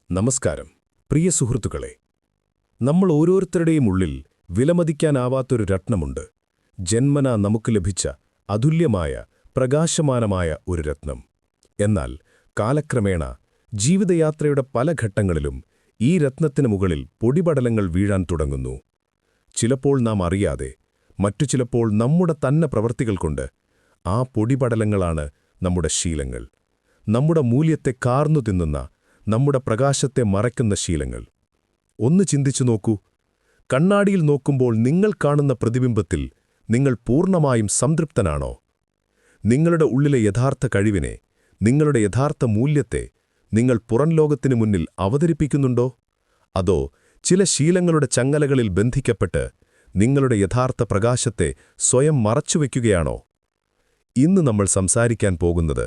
നമസ്കാരം പ്രിയ സുഹൃത്തുക്കളെ, നമ്മൾ ഓരോരുത്തരുടെയും ഉള്ളിൽ വിലമതിക്കാനാവാത്തൊരു രത്നമുണ്ട്. ജന്മനാ നമുക്ക് ലഭിച്ച അതുല്യമായ പ്രകാശമാനമായ ഒരു രത്നം. എന്നാൽ കാലക്രമേണ ജീവിതയാത്രയുടെ പല ഘട്ടങ്ങളിലും ഈ രത്നത്തിന് മുകളിൽ പൊടിപടലങ്ങൾ വീഴാൻ തുടങ്ങുന്നു. ചിലപ്പോൾ നാം അറിയാതെ, മറ്റു ചിലപ്പോൾ നമ്മുടെ തന്നെ പ്രവൃത്തികൾ കൊണ്ട്. ആ പൊടിപടലങ്ങളാണ് നമ്മുടെ ശീലങ്ങൾ, നമ്മുടെ മൂല്യത്തെ കാർന്നു തിന്നുന്ന, നമ്മുടെ പ്രകാശത്തെ മറയ്ക്കുന്ന ശീലങ്ങൾ. ഒന്ന് ചിന്തിച്ചു നോക്കൂ. കണ്ണാടിയിൽ നോക്കുമ്പോൾ നിങ്ങൾ കാണുന്ന പ്രതിബിംബത്തിൽ നിങ്ങൾ പൂർണ്ണമായും സംതൃപ്തനാണോ? നിങ്ങളുടെ ഉള്ളിലെ യഥാർത്ഥ കഴിവിനെ, നിങ്ങളുടെ യഥാർത്ഥ മൂല്യത്തെ നിങ്ങൾ പുറംലോകത്തിനു മുന്നിൽ അവതരിപ്പിക്കുന്നുണ്ടോ? അതോ ചില ശീലങ്ങളുടെ ചങ്ങലകളിൽ ബന്ധിക്കപ്പെട്ട് നിങ്ങളുടെ യഥാർത്ഥ പ്രകാശത്തെ സ്വയം മറച്ചുവെക്കുകയാണോ? ഇന്ന് നമ്മൾ സംസാരിക്കാൻ പോകുന്നത്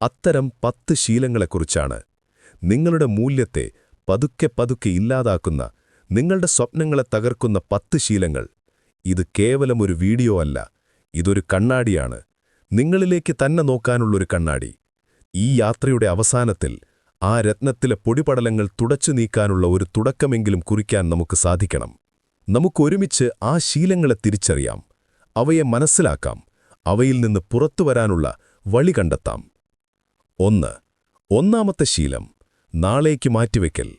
അത്തരം 10 ശീലങ്ങളെക്കുറിച്ചാണ്. നിങ്ങളുടെ മൂല്യത്തെ പതുക്കെ പതുക്കെ ഇല്ലാതാക്കുന്ന, നിങ്ങളുടെ സ്വപ്നങ്ങളെ തകർക്കുന്ന 10 ശീലങ്ങൾ. ഇത് കേവലം ഒരു വീഡിയോ അല്ല, ഇതൊരു കണ്ണാടിയാണ്. നിങ്ങളിലേക്ക് തന്നെ നോക്കാനുള്ളൊരു കണ്ണാടി. ഈ യാത്രയുടെ അവസാനത്തിൽ ആ രത്നത്തിലെ പൊടിപടലങ്ങൾ തുടച്ചു നീക്കാനുള്ള ഒരു തുടക്കമെങ്കിലും കുറിക്കാൻ നമുക്ക് സാധിക്കണം. നമുക്കൊരുമിച്ച് ആ ശീലങ്ങളെ തിരിച്ചറിയാം, അവയെ മനസ്സിലാക്കാം, അവയിൽ നിന്ന് പുറത്തുവരാനുള്ള വഴി കണ്ടെത്താം. ഒന്നാമത്തെ ശീലം: നാളേക്ക് മാറ്റിവെക്കൽ.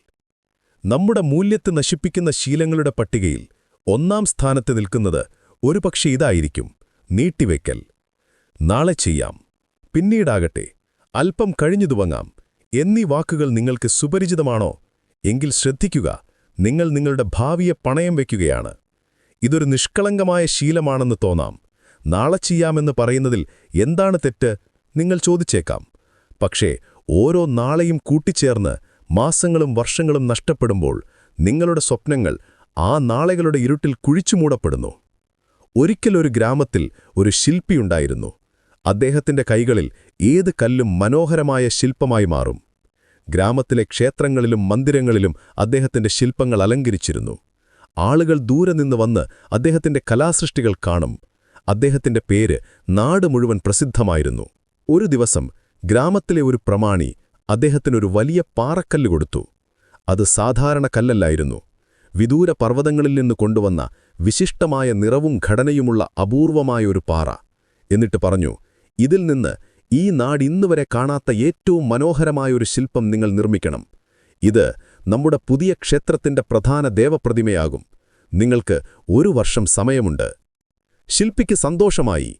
നമ്മുടെ മൂല്യത്തെ നശിപ്പിക്കുന്ന ശീലങ്ങളുടെ പട്ടികയിൽ 1-ാം സ്ഥാനത്ത് നിൽക്കുന്നത് ഒരുപക്ഷെ ഇതായിരിക്കും: നീട്ടിവെക്കൽ. നാളെ ചെയ്യാം, പിന്നീടാകട്ടെ, അല്പം കഴിഞ്ഞു തുവങ്ങാം എന്നീ വാക്കുകൾ നിങ്ങൾക്ക് സുപരിചിതമാണോ? എങ്കിൽ ശ്രദ്ധിക്കുക, നിങ്ങൾ നിങ്ങളുടെ ഭാവിയെ പണയം വയ്ക്കുകയാണ്. ഇതൊരു നിഷ്കളങ്കമായ ശീലമാണെന്ന് തോന്നാം. നാളെ ചെയ്യാമെന്ന് പറയുന്നതിൽ എന്താണ് തെറ്റ്? നിങ്ങൾ ചോദിച്ചേക്കാം. പക്ഷേ ഓരോ നാളെയും കൂട്ടിച്ചേർന്ന് മാസങ്ങളും വർഷങ്ങളും നഷ്ടപ്പെടുമ്പോൾ നിങ്ങളുടെ സ്വപ്നങ്ങൾ ആ നാളെകളുടെ ഇരുട്ടിൽ കുഴിച്ചുമൂടപ്പെടുന്നു. ഒരിക്കൽ ഒരു ഗ്രാമത്തിൽ ഒരു ശില്പിയുണ്ടായിരുന്നു. അദ്ദേഹത്തിന്റെ കൈകളിൽ ഏത് കല്ലും മനോഹരമായ ശില്പമായി മാറും. ഗ്രാമത്തിലെ ക്ഷേത്രങ്ങളിലും മന്ദിരങ്ങളിലും അദ്ദേഹത്തിന്റെ ശില്പങ്ങൾ അലങ്കരിച്ചിരുന്നു. ആളുകൾ ദൂരെ നിന്ന് വന്ന് അദ്ദേഹത്തിന്റെ കലാസൃഷ്ടികൾ കാണും. അദ്ദേഹത്തിന്റെ പേര് നാട് മുഴുവൻ പ്രസിദ്ധമായിരുന്നു. ഒരു ദിവസം ഗ്രാമത്തിലെ ഒരു പ്രമാണി അദ്ദേഹത്തിനൊരു വലിയ പാറക്കല്ല് കൊടുത്തു. അത് സാധാരണ കല്ലല്ലായിരുന്നു. വിദൂര പർവ്വതങ്ങളിൽ നിന്ന് കൊണ്ടുവന്ന വിശിഷ്ടമായ നിറവും ഘടനയുമുള്ള അപൂർവമായ ഒരു പാറ. എന്നിട്ട് പറഞ്ഞു, ഇതിൽ നിന്ന് ഈ നാട് ഇന്നുവരെ കാണാത്ത ഏറ്റവും മനോഹരമായൊരു ശില്പം നിങ്ങൾ നിർമ്മിക്കണം. ഇത് നമ്മുടെ പുതിയ ക്ഷേത്രത്തിന്റെ പ്രധാന ദേവപ്രതിമയാകും. നിങ്ങൾക്ക് 1 വർഷം സമയമുണ്ട്. ശില്പിക്ക് സന്തോഷമായി.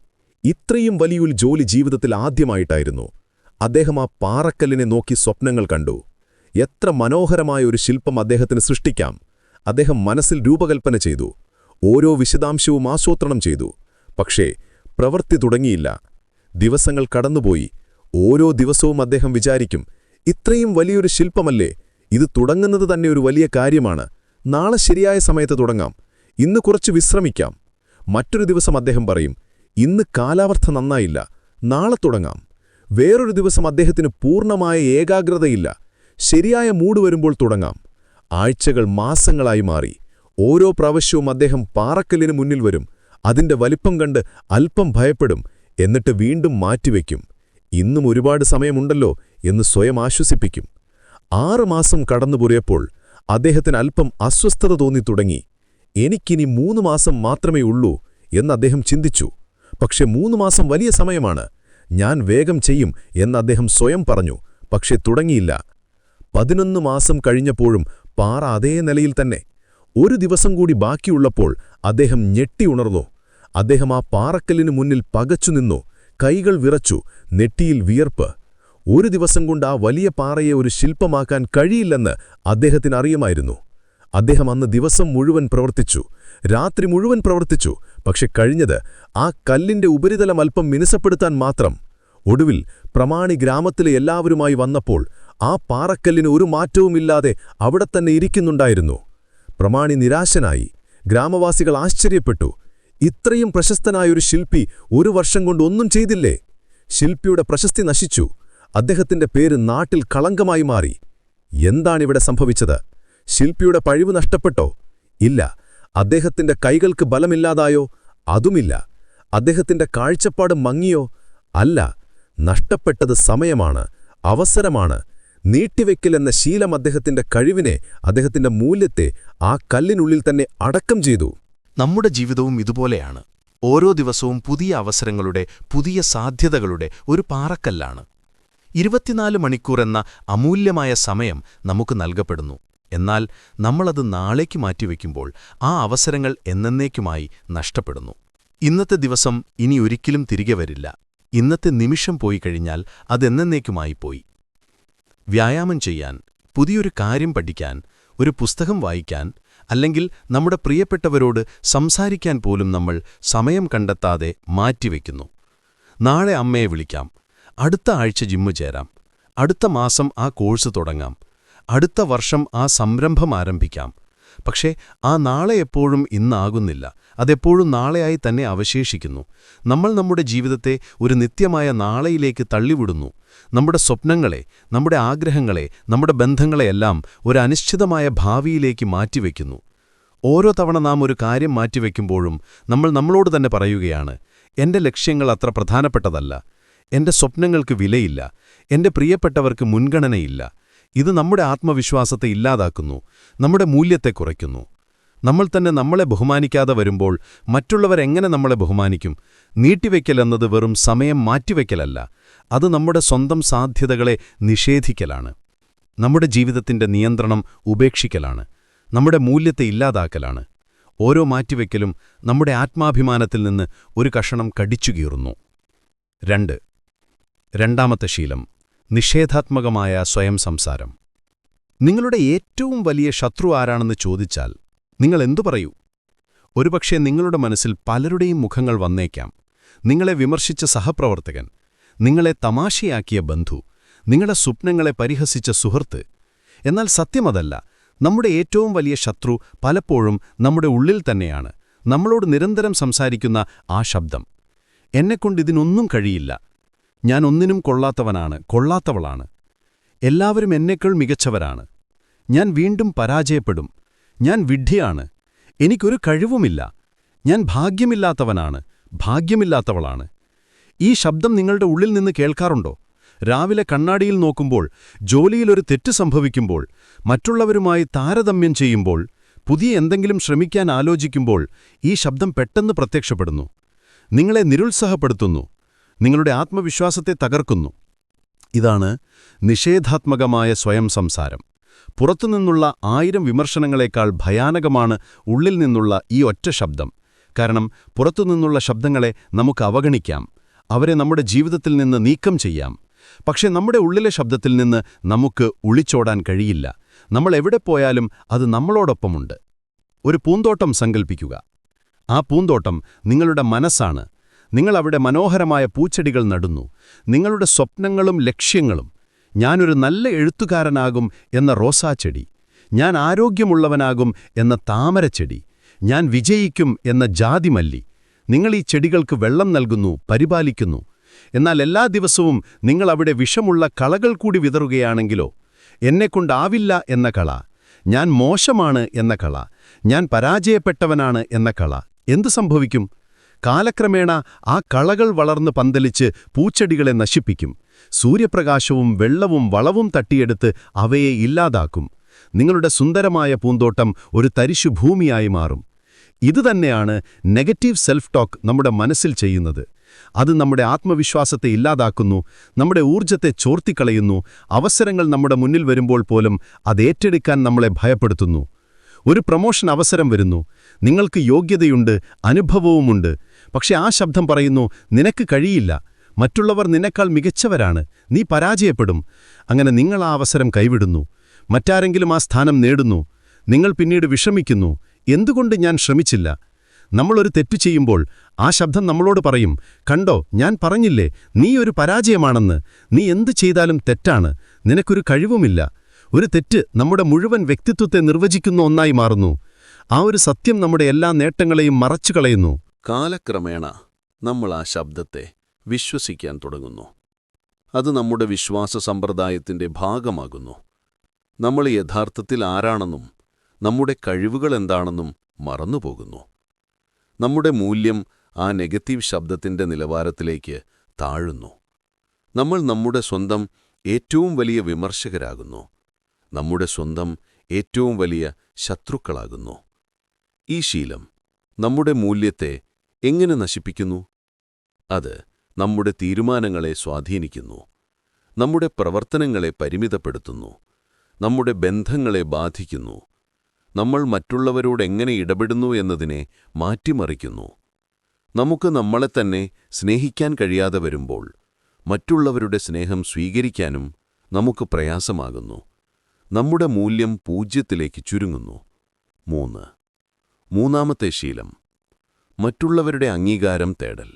ഇത്രയും വലിയൊരു ജോലി ജീവിതത്തിൽ ആദ്യമായിട്ടായിരുന്നു. അദ്ദേഹം ആ പാറക്കല്ലിനെ നോക്കി സ്വപ്നങ്ങൾ കണ്ടു. എത്ര മനോഹരമായ ഒരു ശില്പം അദ്ദേഹത്തിന് സൃഷ്ടിക്കാം. അദ്ദേഹം മനസ്സിൽ രൂപകൽപ്പന ചെയ്തു. ഓരോ വിശദാംശവും ആസൂത്രണം ചെയ്തു. പക്ഷേ പ്രവൃത്തി തുടങ്ങിയില്ല. ദിവസങ്ങൾ കടന്നുപോയി. ഓരോ ദിവസവും അദ്ദേഹം വിചാരിക്കും, ഇത്രയും വലിയൊരു ശില്പമല്ലേ, ഇത് തുടങ്ങുന്നത് തന്നെ ഒരു വലിയ കാര്യമാണ്. നാളെ ശരിയായ സമയത്ത് തുടങ്ങാം, ഇന്ന് കുറച്ച് വിശ്രമിക്കാം. മറ്റൊരു ദിവസം അദ്ദേഹം പറയും, ഇന്ന് കാലാവസ്ഥ നന്നായില്ല, നാളെ തുടങ്ങാം. വേറൊരു ദിവസം അദ്ദേഹത്തിന് പൂർണ്ണമായ ഏകാഗ്രതയില്ല. ശരിയായ മൂഡ് വരുമ്പോൾ തുടങ്ങാം. ആഴ്ചകൾ മാസങ്ങളായി മാറി. ഓരോ പ്രാവശ്യവും അദ്ദേഹം പാറക്കല്ലിന് മുന്നിൽ വരും. അതിന്റെ വലിപ്പം കണ്ട് അല്പം ഭയപ്പെടും. എന്നിട്ട് വീണ്ടും മാറ്റിവെക്കും. ഇന്നും ഒരുപാട് സമയമുണ്ടല്ലോ എന്ന് സ്വയം ആശ്വസിപ്പിക്കും. 6 മാസം കടന്നുപോയപ്പോൾ അദ്ദേഹത്തിന് അല്പം അസ്വസ്ഥത തോന്നിത്തുടങ്ങി. എനിക്കിനി 3 മാസം മാത്രമേ ഉള്ളൂ എന്ന് അദ്ദേഹം ചിന്തിച്ചു. പക്ഷെ 3 മാസം വലിയ സമയമാണ്. ഞാൻ വേഗം ചെയ്യും എന്ന് അദ്ദേഹം സ്വയം പറഞ്ഞു. പക്ഷെ തുടങ്ങിയില്ല. 11 മാസം കഴിഞ്ഞപ്പോഴും പാറ അതേ നിലയിൽ തന്നെ. ഒരു ദിവസം കൂടി ബാക്കിയുള്ളപ്പോൾ അദ്ദേഹം ഞെട്ടി ഉണർന്നു. അദ്ദേഹം ആ പാറക്കല്ലിനു മുന്നിൽ പകച്ചുനിന്നു. കൈകൾ വിറച്ചു, നെറ്റിയിൽ വിയർപ്പ്. ഒരു ദിവസം കൊണ്ട് ആ വലിയ പാറയെ ഒരു ശില്പമാക്കാൻ കഴിയില്ലെന്ന് അദ്ദേഹത്തിന് അറിയുമായിരുന്നു. അദ്ദേഹം അന്ന് ദിവസം മുഴുവൻ പ്രവർത്തിച്ചു, രാത്രി മുഴുവൻ പ്രവർത്തിച്ചു. പക്ഷെ കഴിഞ്ഞത് ആ കല്ലിന്റെ ഉപരിതലം അല്പം മിനുസപ്പെടുത്താൻ മാത്രം. ഒടുവിൽ പ്രമാണി ഗ്രാമത്തിലെ എല്ലാവരുമായി വന്നപ്പോൾ ആ പാറക്കല്ലിന് ഒരു മാറ്റവുമില്ലാതെ അവിടെ തന്നെ ഇരിക്കുന്നുണ്ടായിരുന്നു. പ്രമാണി നിരാശനായി. ഗ്രാമവാസികൾ ആശ്ചര്യപ്പെട്ടു. ഇത്രയും പ്രശസ്തനായൊരു ശില്പി 1 വർഷം കൊണ്ട് ഒന്നും ചെയ്തില്ലേ? ശില്പിയുടെ പ്രശസ്തി നശിച്ചു. അദ്ദേഹത്തിന്റെ പേര് നാട്ടിൽ കളങ്കമായി മാറി. എന്താണിവിടെ സംഭവിച്ചത്? ശില്പിയുടെ പഴിവ് നഷ്ടപ്പെട്ടോ? ഇല്ല. അദ്ദേഹത്തിന്റെ കൈകൾക്ക് ബലമില്ലാതായോ? അതുമില്ല. അദ്ദേഹത്തിന്റെ കാഴ്ചപ്പാട് മങ്ങിയോ? അല്ല. നഷ്ടപ്പെട്ടത് സമയമാണ്, അവസരമാണ്. നീട്ടിവെക്കൽ എന്ന ശീലം അദ്ദേഹത്തിന്റെ കഴിവിനെ, അദ്ദേഹത്തിന്റെ മൂല്യത്തെ ആ കല്ലിനുള്ളിൽ തന്നെ അടക്കം ചെയ്തു. നമ്മുടെ ജീവിതവും ഇതുപോലെയാണ്. ഓരോ ദിവസവും പുതിയ അവസരങ്ങളുടെ, പുതിയ സാധ്യതകളുടെ ഒരു പാറക്കല്ലാണ്. 24 മണിക്കൂർ എന്ന അമൂല്യമായ സമയം നമുക്ക് നൽകപ്പെടുന്നു. എന്നാൽ നമ്മളത് നാളേക്ക് മാറ്റിവെക്കുമ്പോൾ ആ അവസരങ്ങൾ എന്നേക്കുമായി നഷ്ടപ്പെടുന്നു. ഇന്നത്തെ ദിവസം ഇനി ഒരിക്കലും തിരികെ വരില്ല. ഇന്നത്തെ നിമിഷം പോയി കഴിഞ്ഞാൽ അതെന്നേക്കുമായി പോയി. വ്യായാമം ചെയ്യാൻ, പുതിയൊരു കാര്യം പഠിക്കാൻ, ഒരു പുസ്തകം വായിക്കാൻ, അല്ലെങ്കിൽ നമ്മുടെ പ്രിയപ്പെട്ടവരോട് സംസാരിക്കാൻ പോലും നമ്മൾ സമയം കണ്ടെത്താതെ മാറ്റിവെക്കുന്നു. നാളെ അമ്മയെ വിളിക്കാം, അടുത്ത ആഴ്ച ജിമ്മ് ചേരാം, അടുത്ത മാസം ആ കോഴ്സ് തുടങ്ങാം, അടുത്ത വർഷം ആ സംരംഭം ആരംഭിക്കാം. പക്ഷേ ആ നാളെ എപ്പോഴും ഇന്നാകുന്നില്ല. അതെപ്പോഴും നാളെയായി തന്നെ അവശേഷിക്കുന്നു. നമ്മൾ നമ്മുടെ ജീവിതത്തെ ഒരു നിത്യമായ നാളെയിലേക്ക് തള്ളിവിടുന്നു. നമ്മുടെ സ്വപ്നങ്ങളെ, നമ്മുടെ ആഗ്രഹങ്ങളെ, നമ്മുടെ ബന്ധങ്ങളെയെല്ലാം ഒരു അനിശ്ചിതമായ ഭാവിയിലേക്ക് മാറ്റിവെക്കുന്നു. ഓരോ തവണ നാം ഒരു കാര്യം മാറ്റിവെക്കുമ്പോഴും നമ്മൾ നമ്മളോട് തന്നെ പറയുകയാണ്, എന്റെ ലക്ഷ്യങ്ങൾ അത്ര പ്രധാനപ്പെട്ടതല്ല, എന്റെ സ്വപ്നങ്ങൾക്ക് വിലയില്ല, എന്റെ പ്രിയപ്പെട്ടവർക്ക് മുൻഗണനയില്ല. ഇത് നമ്മുടെ ആത്മവിശ്വാസത്തെ ഇല്ലാതാക്കുന്നു, നമ്മുടെ മൂല്യത്തെ കുറയ്ക്കുന്നു. നമ്മൾ തന്നെ നമ്മളെ ബഹുമാനിക്കാതെ വരുമ്പോൾ മറ്റുള്ളവരെങ്ങനെ നമ്മളെ ബഹുമാനിക്കും? നീട്ടിവെക്കൽ എന്നത് വെറും സമയം മാറ്റിവെക്കലല്ല, അത് നമ്മുടെ സ്വന്തം സാധ്യതകളെ നിഷേധിക്കലാണ്. നമ്മുടെ ജീവിതത്തിന്റെ നിയന്ത്രണം ഉപേക്ഷിക്കലാണ്, നമ്മുടെ മൂല്യത്തെ ഇല്ലാതാക്കലാണ്. ഓരോ മാറ്റിവെക്കലും നമ്മുടെ ആത്മാഭിമാനത്തിൽ നിന്ന് ഒരു കഷണം കടിച്ചുകീറുന്നു. 2. രണ്ടാമത്തെ ശീലം, നിഷേധാത്മകമായ സ്വയം സംസാരം. നിങ്ങളുടെ ഏറ്റവും വലിയ ശത്രു ആരാണെന്ന് ചോദിച്ചാൽ നിങ്ങൾ എന്തു പറയൂ? ഒരുപക്ഷെ നിങ്ങളുടെ മനസ്സിൽ പലരുടെയും മുഖങ്ങൾ വന്നേക്കാം. നിങ്ങളെ വിമർശിച്ച സഹപ്രവർത്തകൻ, നിങ്ങളെ തമാശയാക്കിയ ബന്ധു, നിങ്ങളുടെ സ്വപ്നങ്ങളെ പരിഹസിച്ച സുഹൃത്ത്. എന്നാൽ സത്യമതല്ല. നമ്മുടെ ഏറ്റവും വലിയ ശത്രു പലപ്പോഴും നമ്മുടെ ഉള്ളിൽ തന്നെയാണ്, നമ്മളോട് നിരന്തരം സംസാരിക്കുന്ന ആ ശബ്ദം. എന്നെക്കൊണ്ടിതിനൊന്നും കഴിയില്ല, ഞാൻ ഒന്നിനും കൊള്ളാത്തവനാണ്, കൊള്ളാത്തവളാണ്, എല്ലാവരും എന്നേക്കാൾ മികച്ചവരാണ്, ഞാൻ വീണ്ടും പരാജയപ്പെടും, ഞാൻ വിഡ്ഢിയാണ്, എനിക്കൊരു കഴിവുമില്ല, ഞാൻ ഭാഗ്യമില്ലാത്തവനാണ്, ഭാഗ്യമില്ലാത്തവളാണ്. ഈ ശബ്ദം നിങ്ങളുടെ ഉള്ളിൽ നിന്ന് കേൾക്കാറുണ്ടോ? രാവിലെ കണ്ണാടിയിൽ നോക്കുമ്പോൾ, ജോലിയിലൊരു തെറ്റ് സംഭവിക്കുമ്പോൾ, മറ്റുള്ളവരുമായി താരതമ്യം ചെയ്യുമ്പോൾ, പുതിയ എന്തെങ്കിലും ശ്രമിക്കാൻ ആലോചിക്കുമ്പോൾ ഈ ശബ്ദം പെട്ടെന്ന് പ്രത്യക്ഷപ്പെടുന്നു. നിങ്ങളെ നിരുത്സാഹപ്പെടുത്തുന്നു, നിങ്ങളുടെ ആത്മവിശ്വാസത്തെ തകർക്കുന്നു. ഇതാണ് നിഷേധാത്മകമായ സ്വയം സംസാരം. പുറത്തുനിന്നുള്ള 1000 വിമർശനങ്ങളെക്കാൾ ഭയാനകമാണ് ഉള്ളിൽ നിന്നുള്ള ഈ ഒറ്റ ശബ്ദം. കാരണം പുറത്തുനിന്നുള്ള ശബ്ദങ്ങളെ നമുക്ക് അവഗണിക്കാം, അവരെ നമ്മുടെ ജീവിതത്തിൽ നിന്ന് നീക്കം ചെയ്യാം. പക്ഷെ നമ്മുടെ ഉള്ളിലെ ശബ്ദത്തിൽ നിന്ന് നമുക്ക് ഒളിച്ചോടാൻ കഴിയില്ല. നമ്മൾ എവിടെ പോയാലും അത് നമ്മളോടൊപ്പമുണ്ട്. ഒരു പൂന്തോട്ടം സങ്കൽപ്പിക്കുക. ആ പൂന്തോട്ടം നിങ്ങളുടെ മനസ്സാണ്. നിങ്ങൾ അവിടെ മനോഹരമായ പൂച്ചെടികൾ നടുന്നു, നിങ്ങളുടെ സ്വപ്നങ്ങളും ലക്ഷ്യങ്ങളും. ഞാനൊരു നല്ല എഴുത്തുകാരനാകും എന്ന റോസാച്ചെടി, ഞാൻ ആരോഗ്യമുള്ളവനാകും എന്ന താമരച്ചെടി, ഞാൻ വിജയിക്കും എന്ന ജാതിമല്ലി. നിങ്ങൾ ഈ ചെടികൾക്ക് വെള്ളം നൽകുന്നു, പരിപാലിക്കുന്നു. എന്നാൽ എല്ലാ ദിവസവും നിങ്ങൾ അവിടെ വിഷമുള്ള കളകൾ കൂടി വിതറുകയാണെങ്കിലോ? എന്നെക്കൊണ്ടാവില്ല എന്ന കള, ഞാൻ മോശമാണ് എന്ന കള, ഞാൻ പരാജയപ്പെട്ടവനാണ് എന്ന കള. എന്തു സംഭവിക്കും? കാലക്രമേണ ആ കളകൾ വളർന്ന് പന്തലിച്ച് പൂച്ചെടികളെ നശിപ്പിക്കും. സൂര്യപ്രകാശവും വെള്ളവും വളവും തട്ടിയെടുത്ത് അവയെ ഇല്ലാതാക്കും. നിങ്ങളുടെ സുന്ദരമായ പൂന്തോട്ടം ഒരു തരിശുഭൂമിയായി മാറും. ഇതുതന്നെയാണ് നെഗറ്റീവ് സെൽഫ് ടോക്ക് നമ്മുടെ മനസ്സിൽ ചെയ്യുന്നത്. അത് നമ്മുടെ ആത്മവിശ്വാസത്തെ ഇല്ലാതാക്കുന്നു, നമ്മുടെ ഊർജ്ജത്തെ ചോർത്തിക്കളയുന്നു. അവസരങ്ങൾ നമ്മുടെ മുന്നിൽ വരുമ്പോൾ പോലും അതേറ്റെടുക്കാൻ നമ്മളെ ഭയപ്പെടുത്തുന്നു. ഒരു പ്രമോഷൻ അവസരം വരുന്നു, നിങ്ങൾക്ക് യോഗ്യതയുണ്ട്, അനുഭവവുമുണ്ട്. പക്ഷെ ആ ശബ്ദം പറയുന്നു, നിനക്ക് കഴിയില്ല, മറ്റുള്ളവർ നിന്നെക്കാൾ മികച്ചവരാണ്, നീ പരാജയപ്പെടും. അങ്ങനെ നിങ്ങൾ ആ അവസരം കൈവിടുന്നു. മറ്റാരെങ്കിലും ആ സ്ഥാനം നേടുന്നു. നിങ്ങൾ പിന്നീട് വിഷമിക്കുന്നു, എന്തുകൊണ്ട് ഞാൻ ശ്രമിച്ചില്ല? നമ്മളൊരു തെറ്റു ചെയ്യുമ്പോൾ ആ ശബ്ദം നമ്മളോട് പറയും, കണ്ടോ, ഞാൻ പറഞ്ഞില്ലേ, നീ ഒരു പരാജയമാണെന്ന്, നീ എന്തു ചെയ്താലും തെറ്റാണ്, നിനക്കൊരു കഴിവുമില്ല. ഒരു തെറ്റ് നമ്മുടെ മുഴുവൻ വ്യക്തിത്വത്തെ നിർവചിക്കുന്ന ഒന്നായി മാറുന്നു. ആ ഒരു സത്യം നമ്മുടെ എല്ലാ നേട്ടങ്ങളെയും മറച്ചുകളയുന്നു. കാലക്രമേണ നമ്മൾ ആ ശബ്ദത്തെ വിശ്വസിക്കാൻ തുടങ്ങുന്നു. അത് നമ്മുടെ വിശ്വാസ സമ്പ്രദായത്തിന്റെ ഭാഗമാകുന്നു. നമ്മൾ യഥാർത്ഥത്തിൽ ആരാണെന്നും നമ്മുടെ കഴിവുകൾ എന്താണെന്നും മറന്നുപോകുന്നു. നമ്മുടെ മൂല്യം ആ നെഗറ്റീവ് ശബ്ദത്തിന്റെ നിലവാരത്തിലേക്ക് താഴുന്നു. നമ്മൾ നമ്മുടെ സ്വന്തം ഏറ്റവും വലിയ വിമർശകരാകുന്നു. നമ്മുടെ സ്വന്തം ഏറ്റവും വലിയ ശത്രുക്കളാകുന്നു. ഈ ശീലം നമ്മുടെ മൂല്യത്തെ എങ്ങനെ നശിപ്പിക്കുന്നു? അത് നമ്മുടെ തീരുമാനങ്ങളെ സ്വാധീനിക്കുന്നു, നമ്മുടെ പ്രവർത്തനങ്ങളെ പരിമിതപ്പെടുത്തുന്നു, നമ്മുടെ ബന്ധങ്ങളെ ബാധിക്കുന്നു, നമ്മൾ മറ്റുള്ളവരോട് എങ്ങനെ ഇടപെടുന്നു എന്നതിനെ മാറ്റിമറിക്കുന്നു. നമുക്ക് നമ്മളെത്തന്നെ സ്നേഹിക്കാൻ കഴിയാതെ വരുമ്പോൾ മറ്റുള്ളവരുടെ സ്നേഹം സ്വീകരിക്കാനും നമുക്ക് പ്രയാസമാകുന്നു. നമ്മുടെ മൂല്യം പൂജ്യത്തിലേക്ക് ചുരുങ്ങുന്നു. മൂന്നാമത്തെ ശീലം, മറ്റുള്ളവരുടെ അംഗീകാരം തേടൽ.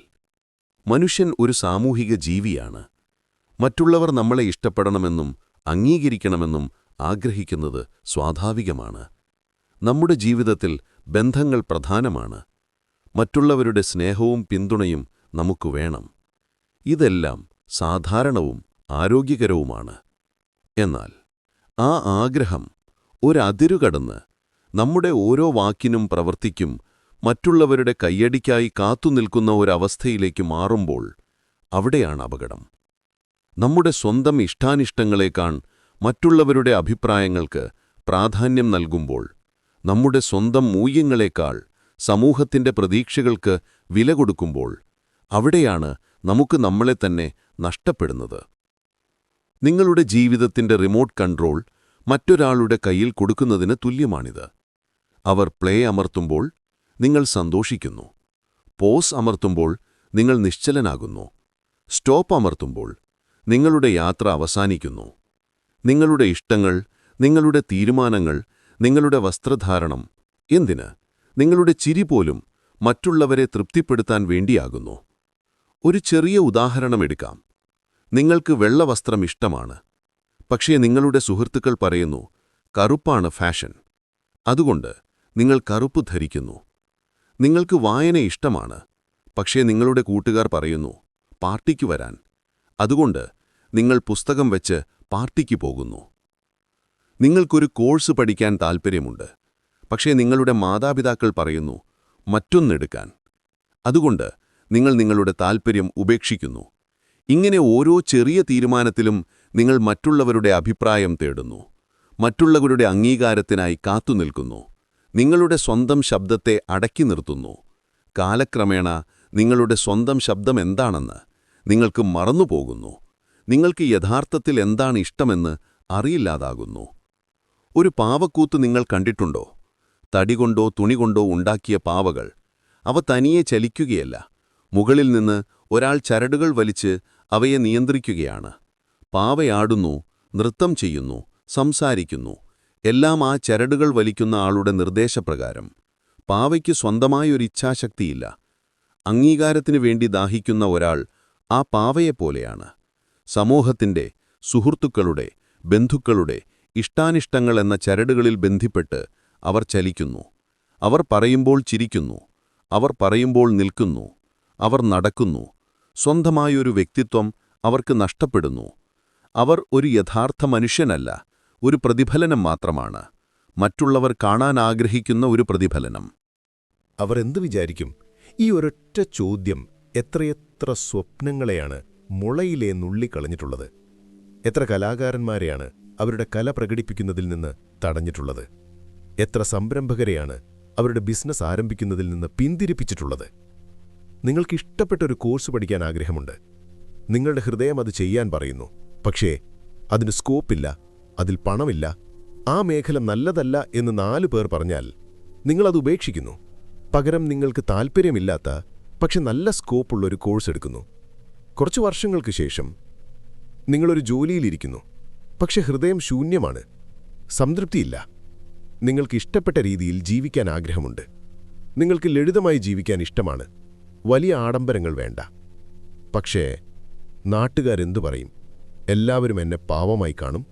മനുഷ്യൻ ഒരു സാമൂഹിക ജീവിയാണ്. മറ്റുള്ളവർ നമ്മളെ ഇഷ്ടപ്പെടണമെന്നും അംഗീകരിക്കണമെന്നും ആഗ്രഹിക്കുന്നത് സ്വാഭാവികമാണ്. നമ്മുടെ ജീവിതത്തിൽ ബന്ധങ്ങൾ പ്രധാനമാണ്. മറ്റുള്ളവരുടെ സ്നേഹവും പിന്തുണയും നമുക്ക് വേണം. ഇതെല്ലാം സാധാരണവും ആരോഗ്യകരവുമാണ്. എന്നാൽ ആ ആഗ്രഹം ഒരതിരുകടന്ന് നമ്മുടെ ഓരോ വാക്കിനും പ്രവൃത്തിക്കും മറ്റുള്ളവരുടെ കയ്യടിക്കായി കാത്തുനിൽക്കുന്ന ഒരവസ്ഥയിലേക്ക് മാറുമ്പോൾ അവിടെയാണ് അപകടം. നമ്മുടെ സ്വന്തം ഇഷ്ടാനിഷ്ടങ്ങളെക്കാൾ മറ്റുള്ളവരുടെ അഭിപ്രായങ്ങൾക്ക് പ്രാധാന്യം നൽകുമ്പോൾ, നമ്മുടെ സ്വന്തം മൂല്യങ്ങളെക്കാൾ സമൂഹത്തിന്റെ പ്രതീക്ഷകൾക്ക് വില കൊടുക്കുമ്പോൾ, അവിടെയാണ് നമുക്ക് നമ്മളെ തന്നെ നഷ്ടപ്പെടുന്നത്. നിങ്ങളുടെ ജീവിതത്തിന്റെ റിമോട്ട് കൺട്രോൾ മറ്റൊരാളുടെ കയ്യിൽ കൊടുക്കുന്നതിന് തുല്യമാണിത്. അവർ പ്ലേ അമർത്തുമ്പോൾ നിങ്ങൾ സന്തോഷിക്കുന്നു, പോസ് അമർത്തുമ്പോൾ നിങ്ങൾ നിശ്ചലനാകുന്നു, സ്റ്റോപ്പ് അമർത്തുമ്പോൾ നിങ്ങളുടെ യാത്ര അവസാനിക്കുന്നു. നിങ്ങളുടെ ഇഷ്ടങ്ങൾ, നിങ്ങളുടെ തീരുമാനങ്ങൾ, നിങ്ങളുടെ വസ്ത്രധാരണം, എന്തിന് നിങ്ങളുടെ ചിരി പോലും മറ്റുള്ളവരെ തൃപ്തിപ്പെടുത്താൻ വേണ്ടിയാകുന്നു. ഒരു ചെറിയ ഉദാഹരണമെടുക്കാം. നിങ്ങൾക്ക് വെള്ള വസ്ത്രം ഇഷ്ടമാണ്, പക്ഷേ നിങ്ങളുടെ സുഹൃത്തുക്കൾ പറയുന്നു കറുപ്പാണ് ഫാഷൻ. അതുകൊണ്ട് നിങ്ങൾ കറുപ്പ് ധരിക്കുന്നു. നിങ്ങൾക്ക് വായന ഇഷ്ടമാണ്, പക്ഷേ നിങ്ങളുടെ കൂട്ടുകാർ പറയുന്നു പാർട്ടിക്ക് വരാൻ. അതുകൊണ്ട് നിങ്ങൾ പുസ്തകം വെച്ച് പാർട്ടിക്ക് പോകുന്നു. നിങ്ങൾക്കൊരു കോഴ്സ് പഠിക്കാൻ താൽപ്പര്യമുണ്ട്, പക്ഷേ നിങ്ങളുടെ മാതാപിതാക്കൾ പറയുന്നു മറ്റൊന്നെടുക്കാൻ. അതുകൊണ്ട് നിങ്ങൾ നിങ്ങളുടെ താൽപ്പര്യം ഉപേക്ഷിക്കുന്നു. ഇങ്ങനെ ഓരോ ചെറിയ തീരുമാനത്തിലും നിങ്ങൾ മറ്റുള്ളവരുടെ അഭിപ്രായം തേടുന്നു, മറ്റുള്ളവരുടെ അംഗീകാരത്തിനായി കാത്തുനിൽക്കുന്നു, നിങ്ങളുടെ സ്വന്തം ശബ്ദത്തെ അടക്കി നിർത്തുന്നു. കാലക്രമേണ നിങ്ങളുടെ സ്വന്തം ശബ്ദം എന്താണെന്ന് നിങ്ങൾക്ക് മറന്നുപോകുന്നു. നിങ്ങൾക്ക് യഥാർത്ഥത്തിൽ എന്താണ് ഇഷ്ടമെന്ന് അറിയില്ലാതാകുന്നു. ഒരു പാവക്കൂത്ത് നിങ്ങൾ കണ്ടിട്ടുണ്ടോ? തടികൊണ്ടോ തുണികൊണ്ടോ ഉണ്ടാക്കിയ പാവകൾ. അവ തനിയെ ചലിക്കുകയല്ല. മുകളിൽ നിന്ന് ഒരാൾ ചരടുകൾ വലിച്ച് അവയെ നിയന്ത്രിക്കുകയാണ്. പാവയാടുന്നു, നൃത്തം ചെയ്യുന്നു, സംസാരിക്കുന്നു. എല്ലാം ആ ചരടുകൾ വലിക്കുന്ന ആളുടെ നിർദ്ദേശപ്രകാരം. പാവയ്ക്ക് സ്വന്തമായൊരു ഇച്ഛാശക്തിയില്ല. അംഗീകാരത്തിനു വേണ്ടി ദാഹിക്കുന്ന ഒരാൾ ആ പാവയെപ്പോലെയാണ്. സമൂഹത്തിന്റെ, സുഹൃത്തുക്കളുടെ, ബന്ധുക്കളുടെ ഇഷ്ടാനിഷ്ടങ്ങൾ എന്ന ചരടുകളിൽ ബന്ധിപ്പെട്ട് അവർ ചലിക്കുന്നു. അവർ പറയുമ്പോൾ ചിരിക്കുന്നു, അവർ പറയുമ്പോൾ നിൽക്കുന്നു, അവർ നടക്കുന്നു. സ്വന്തമായൊരു വ്യക്തിത്വം അവർക്ക് നഷ്ടപ്പെടുന്നു. അവർ ഒരു യഥാർത്ഥ മനുഷ്യനല്ല, ഒരു പ്രതിഫലനം മാത്രമാണ്. മറ്റുള്ളവർ കാണാൻ ആഗ്രഹിക്കുന്ന ഒരു പ്രതിഫലനം. അവർ എന്തു വിചാരിക്കും? ഈ ഒരൊറ്റ ചോദ്യം എത്രയെത്ര സ്വപ്നങ്ങളെയാണ് മുളയിലെ നുള്ളിക്കളഞ്ഞിട്ടുള്ളത്. എത്ര കലാകാരന്മാരെയാണ് അവരുടെ കല പ്രകടിപ്പിക്കുന്നതിൽ നിന്ന് തടഞ്ഞിട്ടുള്ളത്. എത്ര സംരംഭകരെയാണ് അവരുടെ ബിസിനസ് ആരംഭിക്കുന്നതിൽ നിന്ന് പിന്തിരിപ്പിച്ചിട്ടുള്ളത്. നിങ്ങൾക്കിഷ്ടപ്പെട്ടൊരു കോഴ്സ് പഠിക്കാൻ ആഗ്രഹമുണ്ട്. നിങ്ങളുടെ ഹൃദയം അത് ചെയ്യാൻ പറയുന്നു. പക്ഷേ അതിന് സ്കോപ്പില്ല, അതിൽ പണമില്ല, ആ മേഖല നല്ലതല്ല എന്ന് 4 പേർ പറഞ്ഞാൽ നിങ്ങളത് ഉപേക്ഷിക്കുന്നു. പകരം നിങ്ങൾക്ക് താൽപ്പര്യമില്ലാത്ത പക്ഷെ നല്ല സ്കോപ്പുള്ളൊരു കോഴ്സ് എടുക്കുന്നു. കുറച്ചു വർഷങ്ങൾക്ക് ശേഷം നിങ്ങളൊരു ജോലിയിലിരിക്കുന്നു. പക്ഷെ ഹൃദയം ശൂന്യമാണ്, സംതൃപ്തിയില്ല. നിങ്ങൾക്ക് ഇഷ്ടപ്പെട്ട രീതിയിൽ ജീവിക്കാൻ ആഗ്രഹമുണ്ട്. നിങ്ങൾക്ക് ലളിതമായി ജീവിക്കാൻ ഇഷ്ടമാണ്. വലിയ ആഡംബരങ്ങൾ വേണ്ട. പക്ഷേ നാട്ടുകാരെന്തു പറയും? എല്ലാവരും എന്നെ പാവമായി കാണും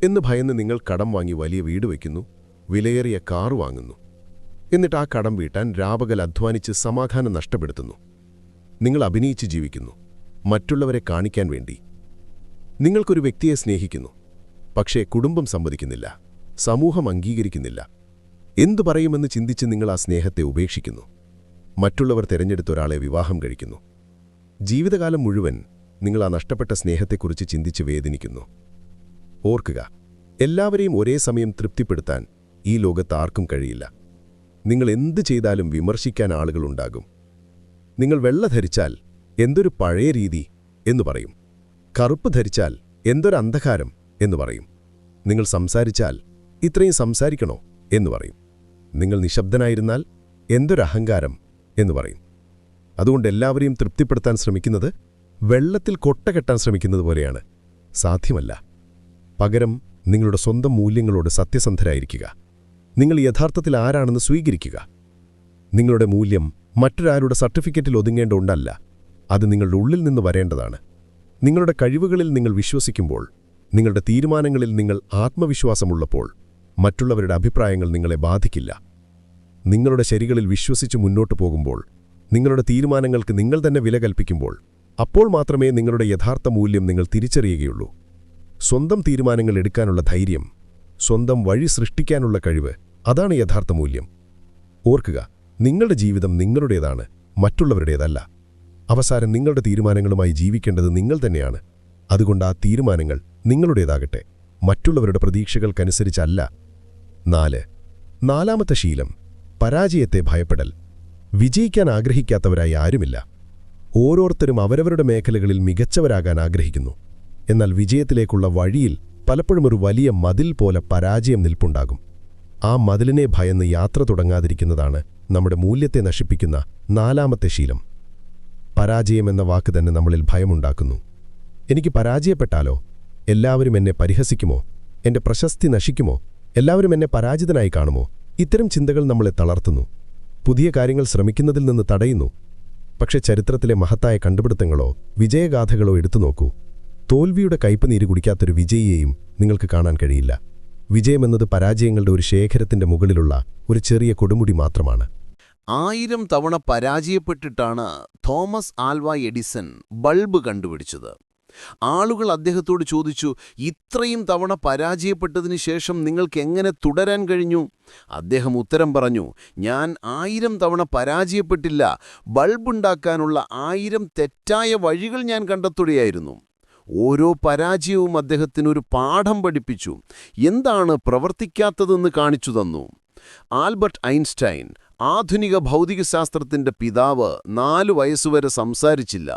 എന്ന് ഭയന്ന് നിങ്ങൾ കടം വാങ്ങി വലിയ വീട് വയ്ക്കുന്നു, വിലയേറിയ കാറ് വാങ്ങുന്നു. എന്നിട്ട് ആ കടം വീട്ടാൻ രാപകൽ അധ്വാനിച്ച് സമാധാനം നഷ്ടപ്പെടുത്തുന്നു. നിങ്ങൾ അഭിനയിച്ച് ജീവിക്കുന്നു, മറ്റുള്ളവരെ കാണിക്കാൻ വേണ്ടി. നിങ്ങൾക്കൊരു വ്യക്തിയെ സ്നേഹിക്കുന്നു, പക്ഷേ കുടുംബം സമ്മതിക്കുന്നില്ല, സമൂഹം അംഗീകരിക്കുന്നില്ല. എന്തു പറയുമെന്ന് ചിന്തിച്ച് നിങ്ങൾ ആ സ്നേഹത്തെ ഉപേക്ഷിക്കുന്നു. മറ്റുള്ളവർ തിരഞ്ഞെടുത്ത ഒരാളെ വിവാഹം കഴിക്കുന്നു. ജീവിതകാലം മുഴുവൻ നിങ്ങൾ ആ നഷ്ടപ്പെട്ട സ്നേഹത്തെക്കുറിച്ച് ചിന്തിച്ച് വേദനിക്കുന്നു. ഓർക്കുക, എല്ലാവരെയും ഒരേ സമയം തൃപ്തിപ്പെടുത്താൻ ഈ ലോകത്ത് ആർക്കും കഴിയില്ല. നിങ്ങൾ എന്ത് ചെയ്താലും വിമർശിക്കാൻ ആളുകളുണ്ടാകും. നിങ്ങൾ വെള്ള ധരിച്ചാൽ എന്തൊരു പഴയ രീതി എന്നു പറയും. കറുപ്പ് ധരിച്ചാൽ എന്തൊരു അന്ധകാരം എന്നു പറയും. നിങ്ങൾ സംസാരിച്ചാൽ ഇത്രയും സംസാരിക്കണോ എന്നു പറയും. നിങ്ങൾ നിശബ്ദനായിരുന്നാൽ എന്തൊരഹങ്കാരം എന്നു പറയും. അതുകൊണ്ട് എല്ലാവരെയും തൃപ്തിപ്പെടുത്താൻ ശ്രമിക്കുന്നത് വെള്ളത്തിൽ കൊട്ട കെട്ടാൻ ശ്രമിക്കുന്നത് പോലെയാണ്. സാധ്യമല്ല. പകരം നിങ്ങളുടെ സ്വന്തം മൂല്യങ്ങളോട് സത്യസന്ധരായിരിക്കുക. നിങ്ങൾ യഥാർത്ഥത്തിൽ ആരാണെന്ന് സ്വീകരിക്കുക. നിങ്ങളുടെ മൂല്യം മറ്റൊരാളുടെ സർട്ടിഫിക്കറ്റിൽ ഒതുങ്ങേണ്ട ഒന്നല്ല. അത് നിങ്ങളുടെ ഉള്ളിൽ നിന്ന് വരേണ്ടതാണ്. നിങ്ങളുടെ കഴിവുകളിൽ നിങ്ങൾ വിശ്വസിക്കുമ്പോൾ, നിങ്ങളുടെ തീരുമാനങ്ങളിൽ നിങ്ങൾ ആത്മവിശ്വാസമുള്ളപ്പോൾ, മറ്റുള്ളവരുടെ അഭിപ്രായങ്ങൾ നിങ്ങളെ ബാധിക്കില്ല. നിങ്ങളുടെ ശരികളിൽ വിശ്വസിച്ച് മുന്നോട്ടു പോകുമ്പോൾ, നിങ്ങളുടെ തീരുമാനങ്ങൾക്ക് നിങ്ങൾ തന്നെ വില കൽപ്പിക്കുമ്പോൾ, അപ്പോൾ മാത്രമേ നിങ്ങളുടെ യഥാർത്ഥ മൂല്യം നിങ്ങൾ തിരിച്ചറിയുകയുള്ളൂ. സ്വന്തം തീരുമാനങ്ങൾ എടുക്കാനുള്ള ധൈര്യം, സ്വന്തം വഴി സൃഷ്ടിക്കാനുള്ള കഴിവ്, അതാണ് യഥാർത്ഥ മൂല്യം. ഓർക്കുക, നിങ്ങളുടെ ജീവിതം നിങ്ങളുടേതാണ്, മറ്റുള്ളവരുടേതല്ല. അവസാനം നിങ്ങളുടെ തീരുമാനങ്ങളുമായി ജീവിക്കേണ്ടത് നിങ്ങൾ തന്നെയാണ്. അതുകൊണ്ട് ആ തീരുമാനങ്ങൾ നിങ്ങളുടേതാകട്ടെ, മറ്റുള്ളവരുടെ പ്രതീക്ഷകൾക്കനുസരിച്ചല്ല. 4. നാലാമത്തെ ശീലം: പരാജയത്തെ ഭയപ്പെടൽ. വിജയിക്കാൻ ആഗ്രഹിക്കാത്തവരായി ആരുമില്ല. ഓരോരുത്തരും അവരവരുടെ മേഖലകളിൽ മികച്ചവരാകാൻ ആഗ്രഹിക്കുന്നു. എന്നാൽ വിജയത്തിലേക്കുള്ള വഴിയിൽ പലപ്പോഴും ഒരു വലിയ മതിൽ പോലെ പരാജയം നിൽപ്പുണ്ടാകും. ആ മതിലിനെ ഭയന്ന് യാത്ര തുടങ്ങാതിരിക്കുന്നതാണ് നമ്മുടെ മൂല്യത്തെ നശിപ്പിക്കുന്ന 4ാമത്തെ ശീലം. പരാജയം എന്ന വാക്ക് തന്നെ നമ്മളിൽ ഭയമുണ്ടാക്കുന്നു. എനിക്ക് പരാജയപ്പെട്ടാലോ? എല്ലാവരും എന്നെ പരിഹസിക്കുമോ? എന്റെ പ്രശസ്തി നശിക്കുമോ? എല്ലാവരും എന്നെ പരാജിതനായി കാണുമോ? ഇത്തരം ചിന്തകൾ നമ്മളെ തളർത്തുന്നു, പുതിയ കാര്യങ്ങൾ ശ്രമിക്കുന്നതിൽ നിന്ന് തടയുന്നു. പക്ഷെ ചരിത്രത്തിലെ മഹത്തായ കണ്ടുപിടുത്തങ്ങളോ വിജയഗാഥകളോ എടുത്തു നോക്കൂ. തോൽവിയുടെ കയ്പുനീര് കുടിക്കാത്തൊരു വിജയിയെയും നിങ്ങൾക്ക് കാണാൻ കഴിയില്ല. വിജയമെന്നത് പരാജയങ്ങളുടെ ഒരു ശേഖരത്തിന്റെ മുകളിലുള്ള ഒരു ചെറിയ കൊടുമുടി മാത്രമാണ്. 1000 തവണ പരാജയപ്പെട്ടിട്ടാണ് തോമസ് ആൽവ എഡിസൺ ബൾബ് കണ്ടുപിടിച്ചത്. ആളുകൾ അദ്ദേഹത്തോട് ചോദിച്ചു, ഇത്രയും തവണ പരാജയപ്പെട്ടതിനു ശേഷം നിങ്ങൾക്ക് എങ്ങനെ തുടരാൻ കഴിഞ്ഞു? അദ്ദേഹം ഉത്തരം പറഞ്ഞു, ഞാൻ 1000 തവണ പരാജയപ്പെട്ടില്ല, ബൾബുണ്ടാക്കാനുള്ള 1000 തെറ്റായ വഴികൾ ഞാൻ കണ്ടെത്തുകയായിരുന്നു. ഓരോ പരാജയവും അദ്ദേഹത്തിനൊരു പാഠം പഠിപ്പിച്ചു, എന്താണ് പ്രവർത്തിക്കാത്തതെന്ന് കാണിച്ചു തന്നു. ആൽബർട്ട് ഐൻസ്റ്റൈൻ, ആധുനിക ഭൗതികശാസ്ത്രത്തിന്റെ പിതാവ്, 4 വയസ്സുവരെ സംസാരിച്ചില്ല,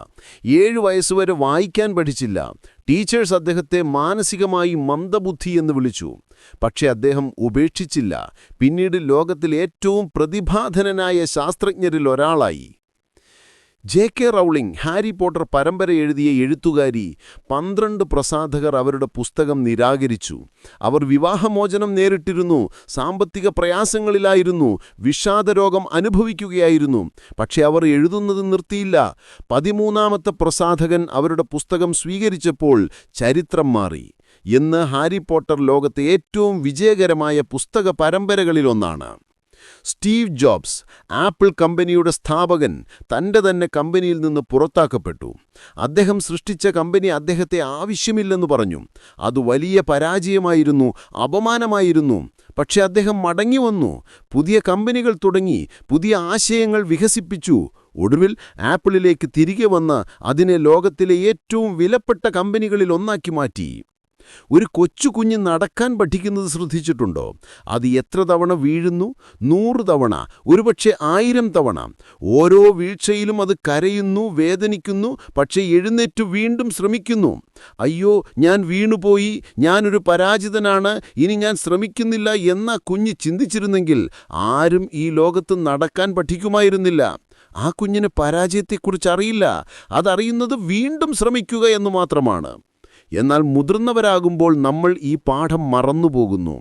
7 വയസ്സുവരെ വായിക്കാൻ പഠിച്ചില്ല. ടീച്ചേഴ്സ് അദ്ദേഹത്തെ മാനസികമായി മന്ദബുദ്ധി എന്ന് വിളിച്ചു. പക്ഷെ അദ്ദേഹം ഉപേക്ഷിച്ചില്ല. പിന്നീട് ലോകത്തിൽ ഏറ്റവും പ്രതിഭാധനനായ ശാസ്ത്രജ്ഞരിൽ ഒരാളായി. J.K. റൗളിംഗ്, ഹാരി പോട്ടർ പരമ്പര എഴുതിയ എഴുത്തുകാരി. 12 പ്രസാധകർ അവരുടെ പുസ്തകം നിരാകരിച്ചു. അവർ വിവാഹമോചനം നേരിട്ടിരുന്നു, സാമ്പത്തിക പ്രയാസങ്ങളിലായിരുന്നു, വിഷാദരോഗം അനുഭവിക്കുകയായിരുന്നു. പക്ഷെ അവർ എഴുതുന്നത് നിർത്തിയില്ല. 13ാമത്തെ പ്രസാധകൻ അവരുടെ പുസ്തകം സ്വീകരിച്ചപ്പോൾ ചരിത്രം മാറി. ഇന്ന് ഹാരി പോട്ടർ ലോകത്തെ ഏറ്റവും വിജയകരമായ പുസ്തക പരമ്പരകളിലൊന്നാണ്. സ്റ്റീവ് ജോബ്സ്, ആപ്പിൾ കമ്പനിയുടെ സ്ഥാപകൻ, തൻ്റെ തന്നെ കമ്പനിയിൽ നിന്ന് പുറത്താക്കപ്പെട്ടു. അദ്ദേഹം സൃഷ്ടിച്ച കമ്പനി അദ്ദേഹത്തെ ആവശ്യമില്ലെന്ന് പറഞ്ഞു. അത് വലിയ പരാജയമായിരുന്നു, അപമാനമായിരുന്നു. പക്ഷെ അദ്ദേഹം മടങ്ങിവന്നു, പുതിയ കമ്പനികൾ തുടങ്ങി, പുതിയ ആശയങ്ങൾ വികസിപ്പിച്ചു. ഒടുവിൽ ആപ്പിളിലേക്ക് തിരികെ വന്ന് അതിനെ ലോകത്തിലെ ഏറ്റവും വിലപ്പെട്ട കമ്പനികളിൽ ഒന്നാക്കി മാറ്റി. ഒരു കൊച്ചുകുഞ്ഞ് നടക്കാൻ പഠിക്കുന്നത് ശ്രദ്ധിച്ചിട്ടുണ്ടോ? അത് എത്ര തവണ വീഴുന്നു? 100 തവണ, ഒരുപക്ഷെ 1000 തവണ. ഓരോ വീഴ്ചയിലും അത് കരയുന്നു, വേദനിക്കുന്നു, പക്ഷെ എഴുന്നേറ്റു വീണ്ടും ശ്രമിക്കുന്നു. അയ്യോ, ഞാൻ വീണുപോയി, ഞാനൊരു പരാജിതനാണ്, ഇനി ഞാൻ ശ്രമിക്കുന്നില്ല എന്ന കുഞ്ഞ് ചിന്തിച്ചിരുന്നെങ്കിൽ ആരും ഈ ലോകത്ത് നടക്കാൻ പഠിക്കുമായിരുന്നില്ല. ആ കുഞ്ഞിന് പരാജയത്തെക്കുറിച്ച് അറിയില്ല. അതറിയുന്നത് വീണ്ടും ശ്രമിക്കുക എന്നു മാത്രമാണ്. എന്നാൽ മുതിർന്നവരാകുമ്പോൾ നമ്മൾ ഈ പാഠം മറന്നുപോകുന്നു.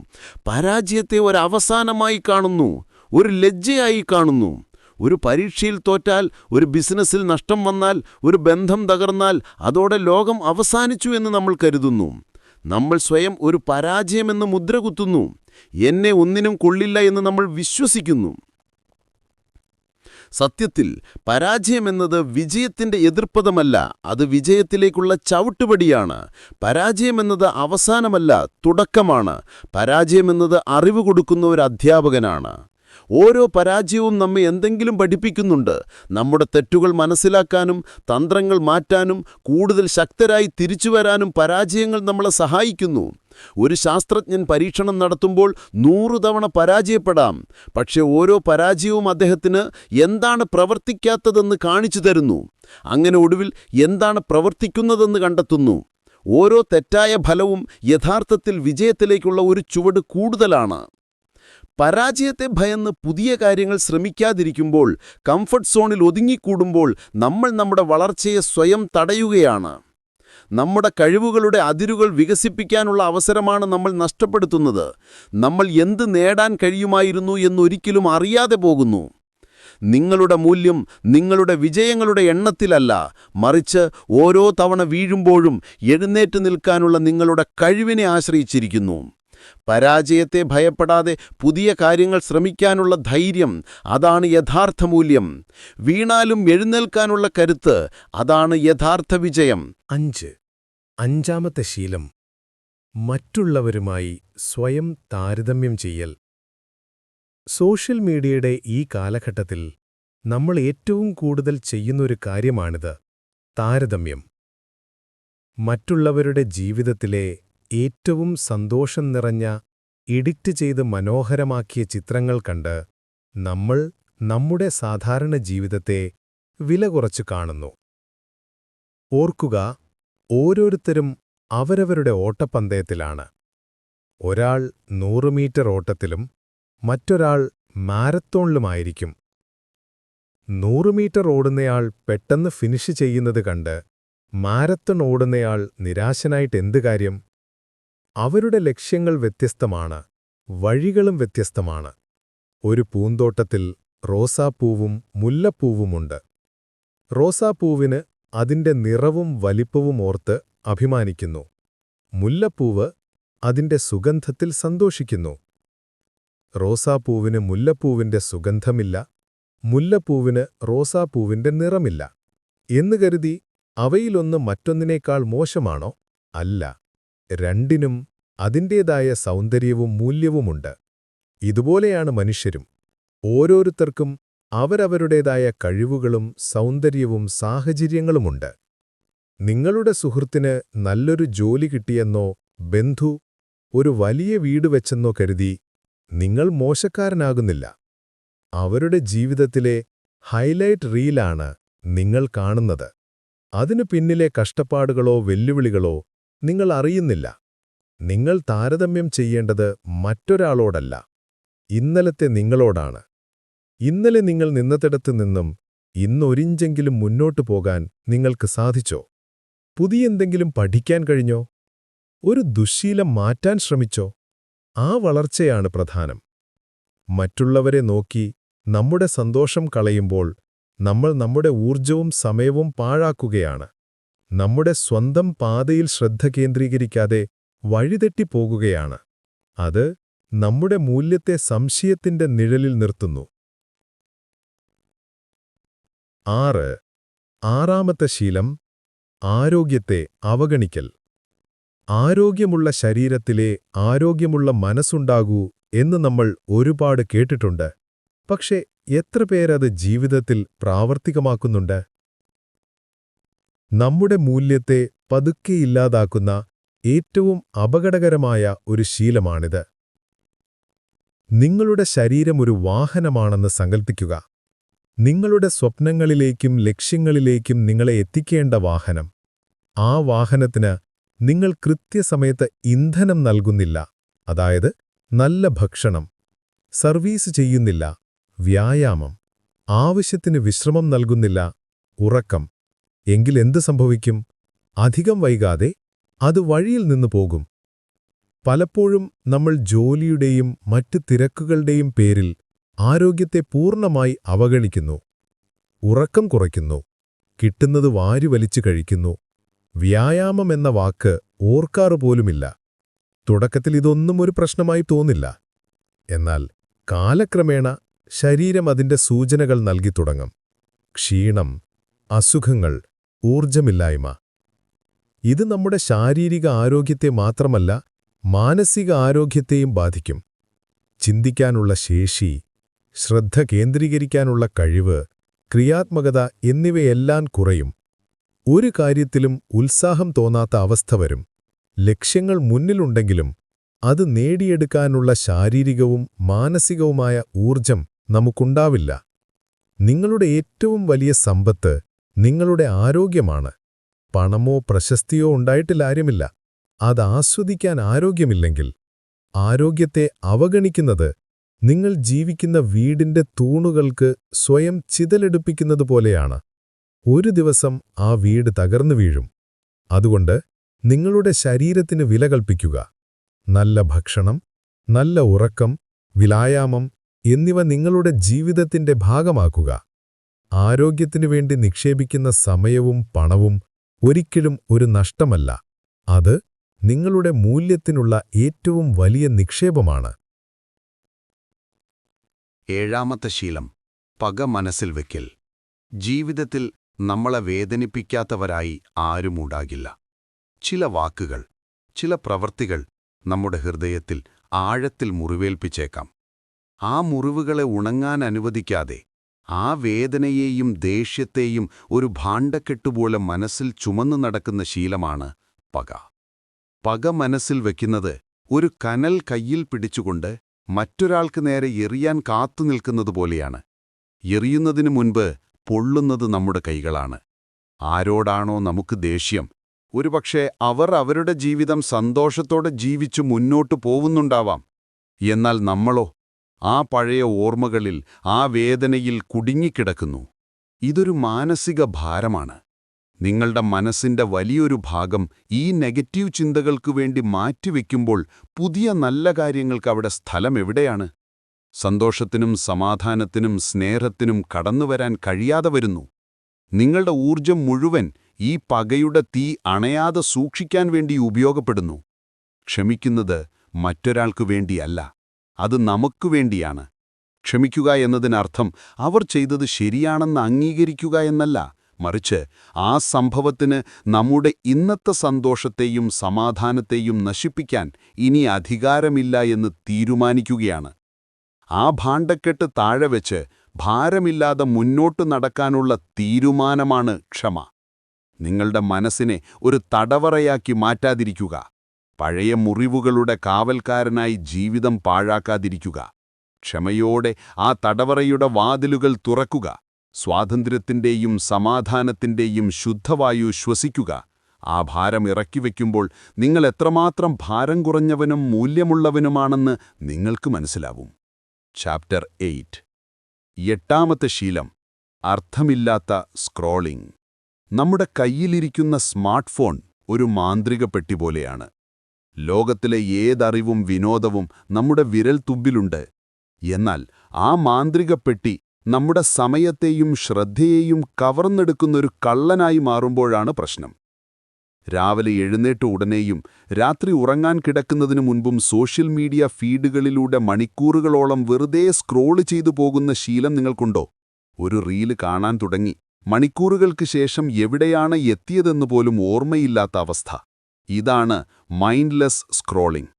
പരാജയത്തെ ഒരവസാനമായി കാണുന്നു, ഒരു ലജ്ജയായി കാണുന്നു. ഒരു പരീക്ഷയിൽ തോറ്റാൽ, ഒരു ബിസിനസ്സിൽ നഷ്ടം വന്നാൽ, ഒരു ബന്ധം തകർന്നാൽ അതോടെ ലോകം അവസാനിച്ചു എന്ന് നമ്മൾ കരുതുന്നു. നമ്മൾ സ്വയം ഒരു പരാജയമെന്ന് മുദ്ര കുത്തുന്നു. എന്നെ ഒന്നിനും കൊള്ളില്ല എന്ന് നമ്മൾ വിശ്വസിക്കുന്നു. സത്യത്തിൽ പരാജയമെന്നത് വിജയത്തിൻ്റെ എതിർപ്പദമല്ല, അത് വിജയത്തിലേക്കുള്ള ചവിട്ടുപടിയാണ്. പരാജയമെന്നത് അവസാനമല്ല, തുടക്കമാണ്. പരാജയമെന്നത് അറിവ് കൊടുക്കുന്ന ഒരു അധ്യാപകനാണ്. ഓരോ പരാജയവും നമ്മെ എന്തെങ്കിലും പഠിപ്പിക്കുന്നുണ്ട്. നമ്മുടെ തെറ്റുകൾ മനസ്സിലാക്കാനും തന്ത്രങ്ങൾ മാറ്റാനും കൂടുതൽ ശക്തരായി തിരിച്ചുവരാനും പരാജയങ്ങൾ നമ്മളെ സഹായിക്കുന്നു. ഒരു ശാസ്ത്രജ്ഞൻ പരീക്ഷണം നടത്തുമ്പോൾ 100 തവണ പരാജയപ്പെടാം. പക്ഷെ ഓരോ പരാജയവും അദ്ദേഹത്തിന് എന്താണ് പ്രവർത്തിക്കാത്തതെന്ന് കാണിച്ചു തരുന്നു. അങ്ങനെ ഒടുവിൽ എന്താണ് പ്രവർത്തിക്കുന്നതെന്ന് കണ്ടെത്തുന്നു. ഓരോ തെറ്റായ ഫലവും യഥാർത്ഥത്തിൽ വിജയത്തിലേക്കുള്ള ഒരു ചുവട് കൂടുതലാണ്. പരാജയത്തെ ഭയന്ന് പുതിയ കാര്യങ്ങൾ ശ്രമിക്കാതിരിക്കുമ്പോൾ, കംഫർട്ട് സോണിൽ ഒതുങ്ങിക്കൂടുമ്പോൾ നമ്മൾ നമ്മുടെ വളർച്ചയെ സ്വയം തടയുകയാണ്. നമ്മുടെ കഴിവുകളുടെ അതിരുകൾ വികസിപ്പിക്കാനുള്ള അവസരമാണ് നമ്മൾ നഷ്ടപ്പെടുത്തുന്നത്. നമ്മൾ എന്ത് നേടാൻ കഴിയുമായിരുന്നു എന്നൊരിക്കലും അറിയാതെ പോകുന്നു. നിങ്ങളുടെ മൂല്യം നിങ്ങളുടെ വിജയങ്ങളുടെ എണ്ണത്തിലല്ല, മറിച്ച് ഓരോ തവണ വീഴുമ്പോഴും എഴുന്നേറ്റ് നിൽക്കാനുള്ള നിങ്ങളുടെ കഴിവിനെ ആശ്രയിച്ചിരിക്കുന്നു. പരാജയത്തെ ഭയപ്പെടാതെ പുതിയ കാര്യങ്ങൾ ശ്രമിക്കാനുള്ള ധൈര്യം, അതാണ് യഥാർത്ഥ മൂല്യം. വീണാലും എഴുന്നേൽക്കാനുള്ള കരുത്ത്, അതാണ് യഥാർത്ഥ വിജയം. 5. അഞ്ചാമത്തെ ശീലം: മറ്റുള്ളവരുമായി സ്വയം താരതമ്യം ചെയ്യൽ. സോഷ്യൽ മീഡിയയുടെ ഈ കാലഘട്ടത്തിൽ നമ്മൾ ഏറ്റവും കൂടുതൽ ചെയ്യുന്നൊരു കാര്യമാണിത്: താരതമ്യം. മറ്റുള്ളവരുടെ ജീവിതത്തിലെ ഏറ്റവും സന്തോഷം നിറഞ്ഞ, എഡിറ്റ് ചെയ്ത് മനോഹരമാക്കിയ ചിത്രങ്ങൾ കണ്ട് നമ്മൾ നമ്മുടെ സാധാരണ ജീവിതത്തെ വില കുറച്ചു കാണുന്നു. ഓർക്കുക, ഓരോരുത്തരും അവരവരുടെ ഓട്ടപ്പന്തയത്തിലാണ്. ഒരാൾ 100 മീറ്റർ ഓട്ടത്തിലും മറ്റൊരാൾ മാരത്തോണിലുമായിരിക്കും. 100 മീറ്റർ ഓടുന്നയാൾ പെട്ടെന്ന് ഫിനിഷ് ചെയ്യുന്നത് കണ്ട് മാരത്തൺ ഓടുന്നയാൾ നിരാശനായിട്ട് എന്ത് കാര്യം? അവരുടെ ലക്ഷ്യങ്ങൾ വ്യത്യസ്തമാണ്, വഴികളും വ്യത്യസ്തമാണ്. ഒരു പൂന്തോട്ടത്തിൽ റോസാപ്പൂവും മുല്ലപ്പൂവുമുണ്ട്. റോസാപ്പൂവിന് അതിന്റെ നിറവും വലിപ്പവും ഓർത്ത് അഭിമാനിക്കുന്നു. മുല്ലപ്പൂവ് അതിന്റെ സുഗന്ധത്തിൽ സന്തോഷിക്കുന്നു. റോസാപ്പൂവിന് മുല്ലപ്പൂവിന്റെ സുഗന്ധമില്ല, മുല്ലപ്പൂവിന് റോസാപ്പൂവിന്റെ നിറമില്ല എന്ന് കരുതി അവയിലൊന്ന് മറ്റൊന്നിനേക്കാൾ മോശമാണോ? അല്ല. രണ്ടിനും അതിന്റേതായ സൗന്ദര്യവും മൂല്യവുമുണ്ട്. ഇതുപോലെയാണ് മനുഷ്യരും. ഓരോരുത്തർക്കും അവരവരുടേതായ കഴിവുകളും സൗന്ദര്യവും സാഹചര്യങ്ങളുമുണ്ട്. നിങ്ങളുടെ സുഹൃത്തിന് നല്ലൊരു ജോലി കിട്ടിയെന്നോ ബന്ധു ഒരു വലിയ വീട് വെച്ചെന്നോ കരുതി നിങ്ങൾ മോശക്കാരനാകുന്നില്ല. അവരുടെ ജീവിതത്തിലെ ഹൈലൈറ്റ് റീലാണ് നിങ്ങൾ കാണുന്നത്. അതിനു പിന്നിലെ കഷ്ടപ്പാടുകളോ വെല്ലുവിളികളോ നിങ്ങൾ അറിയുന്നില്ല. നിങ്ങൾ താരതമ്യം ചെയ്യേണ്ടത് മറ്റൊരാളോടല്ല, ഇന്നലത്തെ നിങ്ങളോടാണ്. ഇന്നലെ നിങ്ങൾ നിന്നതിടത്തു നിന്നും ഇന്നൊരിഞ്ചെങ്കിലും മുന്നോട്ടു പോകാൻ നിങ്ങൾക്ക് സാധിച്ചോ? പുതിയെന്തെങ്കിലും പഠിക്കാൻ കഴിഞ്ഞോ? ഒരു ദുശ്ശീലം മാറ്റാൻ ശ്രമിച്ചോ? ആ വളർച്ചയാണ് പ്രധാനം. മറ്റുള്ളവരെ നോക്കി നമ്മുടെ സന്തോഷം കളയുമ്പോൾ നമ്മൾ നമ്മുടെ ഊർജവും സമയവും പാഴാക്കുകയാണ്. നമ്മുടെ സ്വന്തം പാതയിൽ ശ്രദ്ധ കേന്ദ്രീകരിക്കാതെ വഴിതെറ്റിപ്പോകുകയാണ്. അത് നമ്മുടെ മൂല്യത്തെ സംശയത്തിന്റെ നിഴലിൽ നിർത്തുന്നു. 6. ആറാമത്തെ ശീലം: ആരോഗ്യത്തെ അവഗണിക്കൽ. ആരോഗ്യമുള്ള ശരീരത്തിലെ ആരോഗ്യമുള്ള മനസ്സുണ്ടാകൂ എന്ന് നമ്മൾ ഒരുപാട് കേട്ടിട്ടുണ്ട്. പക്ഷേ എത്ര പേരത് ജീവിതത്തിൽ പ്രാവർത്തികമാക്കുന്നുണ്ട്? നമ്മുടെ മൂല്യത്തെ പതുക്കെ ഇല്ലാതാക്കുന്ന ഏറ്റവും അപകടകരമായ ഒരു ശീലമാണിത്. നിങ്ങളുടെ ശരീരം ഒരു വാഹനമാണെന്ന് സങ്കൽപ്പിക്കുക. നിങ്ങളുടെ സ്വപ്നങ്ങളിലേക്കും ലക്ഷ്യങ്ങളിലേക്കും നിങ്ങളെ എത്തിക്കേണ്ട വാഹനം. ആ വാഹനത്തിന് നിങ്ങൾ കൃത്യസമയത്ത് ഇന്ധനം നൽകുന്നില്ല, അതായത് നല്ല ഭക്ഷണം, സർവീസ് ചെയ്യുന്നില്ല, വ്യായാമം, ആവശ്യത്തിന് വിശ്രമം നൽകുന്നില്ല, ഉറക്കം. എങ്കിൽ എന്ത് സംഭവിക്കും? അധികം വൈകാതെ അത് വഴിയിൽ നിന്നു പോകും. പലപ്പോഴും നമ്മൾ ജോലിയുടെയും മറ്റ് തിരക്കുകളുടെയും പേരിൽ ആരോഗ്യത്തെ പൂർണ്ണമായി അവഗണിക്കുന്നു. ഉറക്കം കുറയ്ക്കുന്നു, കിട്ടുന്നത് വാരിവലിച്ചു കഴിക്കുന്നു, വ്യായാമം എന്ന വാക്ക് ഓർക്കാറുപോലുമില്ല. തുടക്കത്തിൽ ഇതൊന്നും ഒരു പ്രശ്നമായി തോന്നില്ല. എന്നാൽ കാലക്രമേണ ശരീരം അതിന്റെ സൂചനകൾ നൽകി തുടങ്ങും. ക്ഷീണം, അസുഖങ്ങൾ, ഊർജമില്ലായ്മ. ഇത് നമ്മുടെ ശാരീരിക ആരോഗ്യത്തെ മാത്രമല്ല, മാനസിക ആരോഗ്യത്തെയും ബാധിക്കും. ചിന്തിക്കാനുള്ള ശേഷി, ശ്രദ്ധ കേന്ദ്രീകരിക്കാനുള്ള കഴിവ്, ക്രിയാത്മകത എന്നിവയെല്ലാം കുറയും. ഒരു കാര്യത്തിലും ഉത്സാഹം തോന്നാത്ത അവസ്ഥ വരും. ലക്ഷ്യങ്ങൾ മുന്നിലുണ്ടെങ്കിലും അത് നേടിയെടുക്കാനുള്ള ശാരീരികവും മാനസികവുമായ ഊർജം നമുക്കുണ്ടാവില്ല. നിങ്ങളുടെ ഏറ്റവും വലിയ സമ്പത്ത് നിങ്ങളുടെ ആരോഗ്യമാണ്. പണമോ പ്രശസ്തിയോ ഉണ്ടായിട്ട് കാര്യമില്ല. അത് ആസ്വദിക്കാൻ ആരോഗ്യമില്ലെങ്കിൽ, ആരോഗ്യത്തെ അവഗണിക്കുന്നത് നിങ്ങൾ ജീവിക്കുന്ന വീടിന്റെ തൂണുകൾക്ക് സ്വയം ചിതലെടുപ്പിക്കുന്നതുപോലെയാണ്. ഒരു ദിവസം ആ വീട് തകർന്നു വീഴും. അതുകൊണ്ട് നിങ്ങളുടെ ശരീരത്തിന് വില കൽപ്പിക്കുക. നല്ല ഭക്ഷണം, നല്ല ഉറക്കം, വ്യായാമം എന്നിവ നിങ്ങളുടെ ജീവിതത്തിന്റെ ഭാഗമാക്കുക. ആരോഗ്യത്തിനു വേണ്ടി നിക്ഷേപിക്കുന്ന സമയവും പണവും ഒരിക്കലും ഒരു നഷ്ടമല്ല. അത് നിങ്ങളുടെ മൂല്യത്തിനുള്ള ഏറ്റവും വലിയ നിക്ഷേപമാണ്. ഏഴാമത്തെ ശീലം, പക മനസ്സിൽ വയ്ക്കൽ. ജീവിതത്തിൽ നമ്മളെ വേദനിപ്പിക്കാത്തവരായി ആരുമുണ്ടാകില്ല. ചില വാക്കുകൾ, ചില പ്രവൃത്തികൾ നമ്മുടെ ഹൃദയത്തിൽ ആഴത്തിൽ മുറിവേൽപ്പിച്ചേക്കാം. ആ മുറിവുകളെ ഉണങ്ങാൻ അനുവദിക്കാതെ, ആ വേദനയെയും ദേഷ്യത്തെയും ഒരു ഭാണ്ഡക്കെട്ടുപോലെ മനസ്സിൽ ചുമന്നു നടക്കുന്ന ശീലമാണ് പക. പക മനസ്സിൽ വയ്ക്കുന്നത് ഒരു കനൽ കയ്യിൽ പിടിച്ചുകൊണ്ട് മറ്റൊരാൾക്ക് നേരെ എറിയാൻ കാത്തുനിൽക്കുന്നതുപോലെയാണ്. എറിയുന്നതിനു മുൻപ് പൊള്ളുന്നത് നമ്മുടെ കൈകളാണ്. ആരോടാണോ നമുക്ക് ദേഷ്യം, ഒരുപക്ഷെ അവർ അവരുടെ ജീവിതം സന്തോഷത്തോടെ ജീവിച്ചു മുന്നോട്ടു പോവുന്നുണ്ടാവാം. എന്നാൽ നമ്മളോ ആ പഴയ ഓർമ്മകളിൽ, ആ വേദനയിൽ കുടുങ്ങിക്കിടക്കുന്നു. ഇതൊരു മാനസിക ഭാരമാണ്. നിങ്ങളുടെ മനസ്സിന്റെ വലിയൊരു ഭാഗം ഈ നെഗറ്റീവ് ചിന്തകൾക്കു വേണ്ടി മാറ്റിവെക്കുമ്പോൾ പുതിയ നല്ല കാര്യങ്ങൾക്ക് അവിടെ സ്ഥലം എവിടെയാണ്? സന്തോഷത്തിനും സമാധാനത്തിനും സ്നേഹത്തിനും കടന്നുവരാൻ കഴിയാതെ വരുന്നു. നിങ്ങളുടെ ഊർജം മുഴുവൻ ഈ പകയുടെ തീ അണയാതെ സൂക്ഷിക്കാൻ വേണ്ടി ഉപയോഗപ്പെടുന്നു. ക്ഷമിക്കുന്നത് മറ്റൊരാൾക്കു വേണ്ടിയല്ല, അത് നമുക്കു വേണ്ടിയാണ്. ക്ഷമിക്കുക എന്നതിനർത്ഥം അവർ ചെയ്തത് ശരിയാണെന്ന് അംഗീകരിക്കുക എന്നല്ല, മറിച്ച് ആ സംഭവത്തിന് നമ്മുടെ ഇന്നത്തെ സന്തോഷത്തെയും സമാധാനത്തെയും നശിപ്പിക്കാൻ ഇനി അധികാരമില്ല എന്ന് തീരുമാനിക്കുകയാണ്. ആ ഭാണ്ഡക്കെട്ട് താഴെ വെച്ച് ഭാരമില്ലാതെ മുന്നോട്ടു നടക്കാനുള്ള തീരുമാനമാണ് ക്ഷമ. നിങ്ങളുടെ മനസ്സിനെ ഒരു തടവറയാക്കി മാറ്റാതിരിക്കുക. പഴയ മുറിവുകളുടെ കാവൽക്കാരനായി ജീവിതം പാഴാക്കാതിരിക്കുക. ക്ഷമയോടെ ആ തടവറയുടെ വാതിലുകൾ തുറക്കുക. സ്വാതന്ത്ര്യത്തിന്റെയും സമാധാനത്തിന്റെയും ശുദ്ധവായു ശ്വസിക്കുക. ആ ഭാരം ഇറക്കിവെക്കുമ്പോൾ നിങ്ങൾ എത്രമാത്രം ഭാരം കുറഞ്ഞവനും മൂല്യമുള്ളവനുമാണെന്ന് നിങ്ങൾക്ക് മനസ്സിലാവും. ചാപ്റ്റർ 8. എട്ടാമത്തെ ശീലം, അർത്ഥമില്ലാത്ത സ്ക്രോളിംഗ്. നമ്മുടെ കയ്യിലിരിക്കുന്ന സ്മാർട്ട് ഫോൺ ഒരു മാന്ത്രിക പെട്ടി പോലെയാണ്. ലോകത്തിലെ ഏതറിവും വിനോദവും നമ്മുടെ വിരൽത്തുമ്പിലുണ്ട്. എന്നാൽ ആ മാന്ത്രിക പെട്ടി നമ്മുടെ സമയത്തെയും ശ്രദ്ധയെയും കവർന്നെടുക്കുന്നൊരു കള്ളനായി മാറുമ്പോഴാണ് പ്രശ്നം. രാവിലെ എഴുന്നേറ്റ ഉടനെയും രാത്രി ഉറങ്ങാൻ കിടക്കുന്നതിനു മുൻപും സോഷ്യൽ മീഡിയ ഫീഡുകളിലൂടെ മണിക്കൂറുകളോളം വെറുതെ സ്ക്രോൾ ചെയ്തു പോകുന്ന ശീലം നിങ്ങൾക്കുണ്ടോ? ഒരു റീല് കാണാൻ തുടങ്ങി, മണിക്കൂറുകൾക്ക് ശേഷം എവിടെയാണ് എത്തിയതെന്ന് പോലും ഓർമ്മയില്ലാത്ത അവസ്ഥ. ഇതാണ് മൈൻഡ്ലെസ് സ്ക്രോളിംഗ്.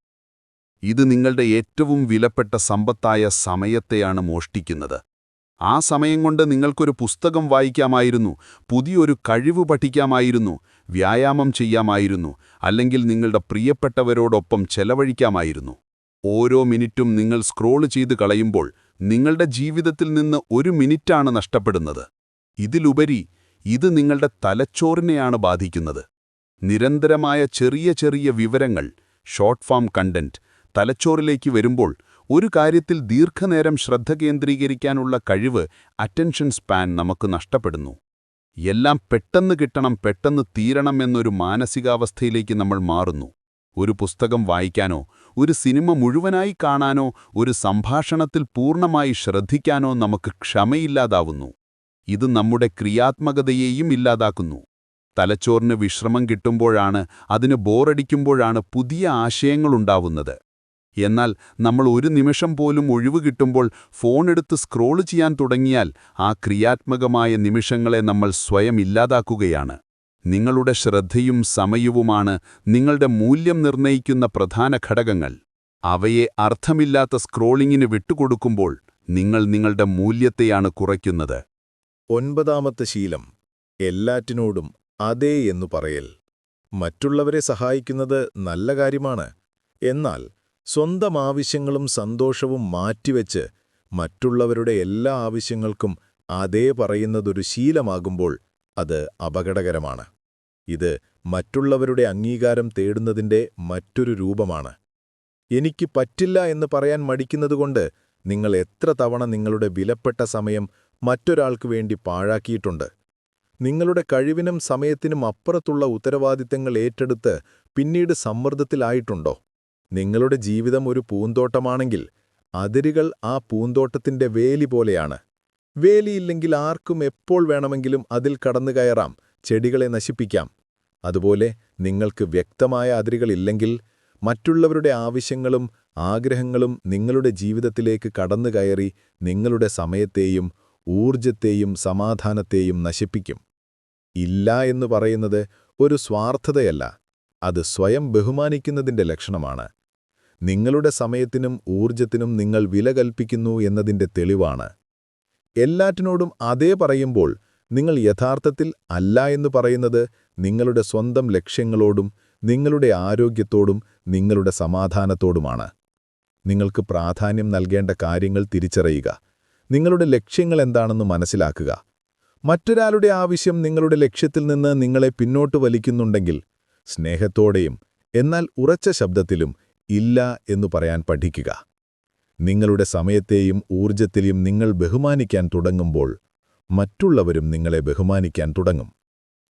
ഇത് നിങ്ങളുടെ ഏറ്റവും വിലപ്പെട്ട സമ്പത്തായ സമയത്തെയാണ് മോഷ്ടിക്കുന്നത്. ആ സമയം കൊണ്ട് നിങ്ങൾക്കൊരു പുസ്തകം വായിക്കാമായിരുന്നു, പുതിയൊരു കഴിവ് പഠിക്കാമായിരുന്നു, വ്യായാമം ചെയ്യാമായിരുന്നു, അല്ലെങ്കിൽ നിങ്ങളുടെ പ്രിയപ്പെട്ടവരോടൊപ്പം ചെലവഴിക്കാമായിരുന്നു. ഓരോ മിനിറ്റും നിങ്ങൾ സ്ക്രോൾ ചെയ്ത് കളയുമ്പോൾ നിങ്ങളുടെ ജീവിതത്തിൽ നിന്ന് ഒരു മിനിറ്റാണ് നഷ്ടപ്പെടുന്നത്. ഇതിലുപരി ഇത് നിങ്ങളുടെ തലച്ചോറിനെയാണ് ബാധിക്കുന്നത്. നിരന്തരമായ ചെറിയ ചെറിയ വിവരങ്ങൾ, ഷോർട്ട് ഫോം കണ്ടന്റ് തലച്ചോറിലേക്ക് വരുമ്പോൾ ഒരു കാര്യത്തിൽ ദീർഘനേരം ശ്രദ്ധ കേന്ദ്രീകരിക്കാനുള്ള കഴിവ്, അറ്റൻഷൻ സ്പാൻ നമുക്ക് നഷ്ടപ്പെടുന്നു. എല്ലാം പെട്ടെന്ന് കിട്ടണം, പെട്ടെന്ന് തീരണം എന്നൊരു മാനസികാവസ്ഥയിലേക്ക് നമ്മൾ മാറുന്നു. ഒരു പുസ്തകം വായിക്കാനോ, ഒരു സിനിമ മുഴുവനായി കാണാനോ, ഒരു സംഭാഷണത്തിൽ പൂർണ്ണമായി ശ്രദ്ധിക്കാനോ നമുക്ക് ക്ഷമയില്ലാതാവുന്നു. ഇത് നമ്മുടെ ക്രിയാത്മകതയെയും ഇല്ലാതാക്കുന്നു. തലച്ചോറിന് വിശ്രമം കിട്ടുമ്പോഴാണ്, അതിന് ബോറടിക്കുമ്പോഴാണ് പുതിയ ആശയങ്ങളുണ്ടാവുന്നത്. എന്നാൽ നമ്മൾ ഒരു നിമിഷം പോലും ഒഴിവ് കിട്ടുമ്പോൾ ഫോണെടുത്ത് സ്ക്രോൾ ചെയ്യാൻ തുടങ്ങിയാൽ ആ ക്രിയാത്മകമായ നിമിഷങ്ങളെ നമ്മൾ സ്വയം ഇല്ലാതാക്കുകയാണ്. നിങ്ങളുടെ ശ്രദ്ധയും സമയവുമാണ് നിങ്ങളുടെ മൂല്യം നിർണ്ണയിക്കുന്ന പ്രധാന ഘടകങ്ങൾ. അവയെ അർത്ഥമില്ലാത്ത സ്ക്രോളിങ്ങിന് വിട്ടുകൊടുക്കുമ്പോൾ നിങ്ങൾ നിങ്ങളുടെ മൂല്യത്തെയാണ് കുറയ്ക്കുന്നത്. 9ാമത്തെ ശീലം എല്ലാറ്റിനോടും അതെ എന്നു പറയൽ. മറ്റുള്ളവരെ സഹായിക്കുന്നത് നല്ല കാര്യമാണ്. എന്നാൽ സ്വന്തം ആവശ്യങ്ങളും സന്തോഷവും മാറ്റിവെച്ച് മറ്റുള്ളവരുടെ എല്ലാ ആവശ്യങ്ങൾക്കും അതേ പറയുന്നതൊരു ശീലമാകുമ്പോൾ അത് അപകടകരമാണ്. ഇത് മറ്റുള്ളവരുടെ അംഗീകാരം തേടുന്നതിന്റെ മറ്റൊരു രൂപമാണ്. എനിക്ക് പറ്റില്ല എന്ന് പറയാൻ മടിക്കുന്നതുകൊണ്ട് നിങ്ങൾ എത്ര തവണ നിങ്ങളുടെ വിലപ്പെട്ട സമയം മറ്റൊരാൾക്ക് വേണ്ടി പാഴാക്കിയിട്ടുണ്ട്? നിങ്ങളുടെ കഴിവിനും സമയത്തിനും അപ്പുറത്തുള്ള ഉത്തരവാദിത്തങ്ങൾ ഏറ്റെടുത്ത് പിന്നീട് സമ്മർദ്ദത്തിലായിട്ടുണ്ടോ? നിങ്ങളുടെ ജീവിതം ഒരു പൂന്തോട്ടമാണെങ്കിൽ അതിരുകൾ ആ പൂന്തോട്ടത്തിന്റെ വേലി പോലെയാണ്. വേലിയില്ലെങ്കിൽ ആർക്കും എപ്പോൾ വേണമെങ്കിലും അതിൽ കടന്നുകയറാം, ചെടികളെ നശിപ്പിക്കാം. അതുപോലെ നിങ്ങൾക്ക് വ്യക്തമായ അതിരുകളില്ലെങ്കിൽ മറ്റുള്ളവരുടെ ആവശ്യങ്ങളും ആഗ്രഹങ്ങളും നിങ്ങളുടെ ജീവിതത്തിലേക്ക് കടന്നുകയറി നിങ്ങളുടെ സമയത്തെയും ഊർജത്തെയും സമാധാനത്തെയും നശിപ്പിക്കും. ഇല്ല എന്ന് പറയുന്നത് ഒരു സ്വാർത്ഥതയല്ല, അത് സ്വയം ബഹുമാനിക്കുന്നതിന്റെ ലക്ഷണമാണ്. നിങ്ങളുടെ സമയത്തിനും ഊർജത്തിനും നിങ്ങൾ വില കൽപ്പിക്കുന്നു എന്നതിന്റെ തെളിവാണ്. എല്ലാറ്റിനോടും അതേ പറയുമ്പോൾ നിങ്ങൾ യഥാർത്ഥത്തിൽ അല്ല എന്ന് പറയുന്നത് നിങ്ങളുടെ സ്വന്തം ലക്ഷ്യങ്ങളോടും നിങ്ങളുടെ ആരോഗ്യത്തോടും നിങ്ങളുടെ സമാധാനത്തോടുമാണ്. നിങ്ങൾക്ക് പ്രാധാന്യം നൽകേണ്ട കാര്യങ്ങൾ തിരിച്ചറിയുക. നിങ്ങളുടെ ലക്ഷ്യങ്ങൾ എന്താണെന്ന് മനസ്സിലാക്കുക. മറ്റൊരാളുടെ ആവശ്യം നിങ്ങളുടെ ലക്ഷ്യത്തിൽ നിന്ന് നിങ്ങളെ പിന്നോട്ട് വലിക്കുന്നുണ്ടെങ്കിൽ സ്നേഹത്തോടെയും എന്നാൽ ഉറച്ച ശബ്ദത്തിലും ഇല്ല എന്നു പറയാൻ പഠിക്കുക. നിങ്ങളുടെ സമയത്തെയും ഊർജത്തെയും നിങ്ങൾ ബഹുമാനിക്കാൻ തുടങ്ങുമ്പോൾ മറ്റുള്ളവരും നിങ്ങളെ ബഹുമാനിക്കാൻ തുടങ്ങും.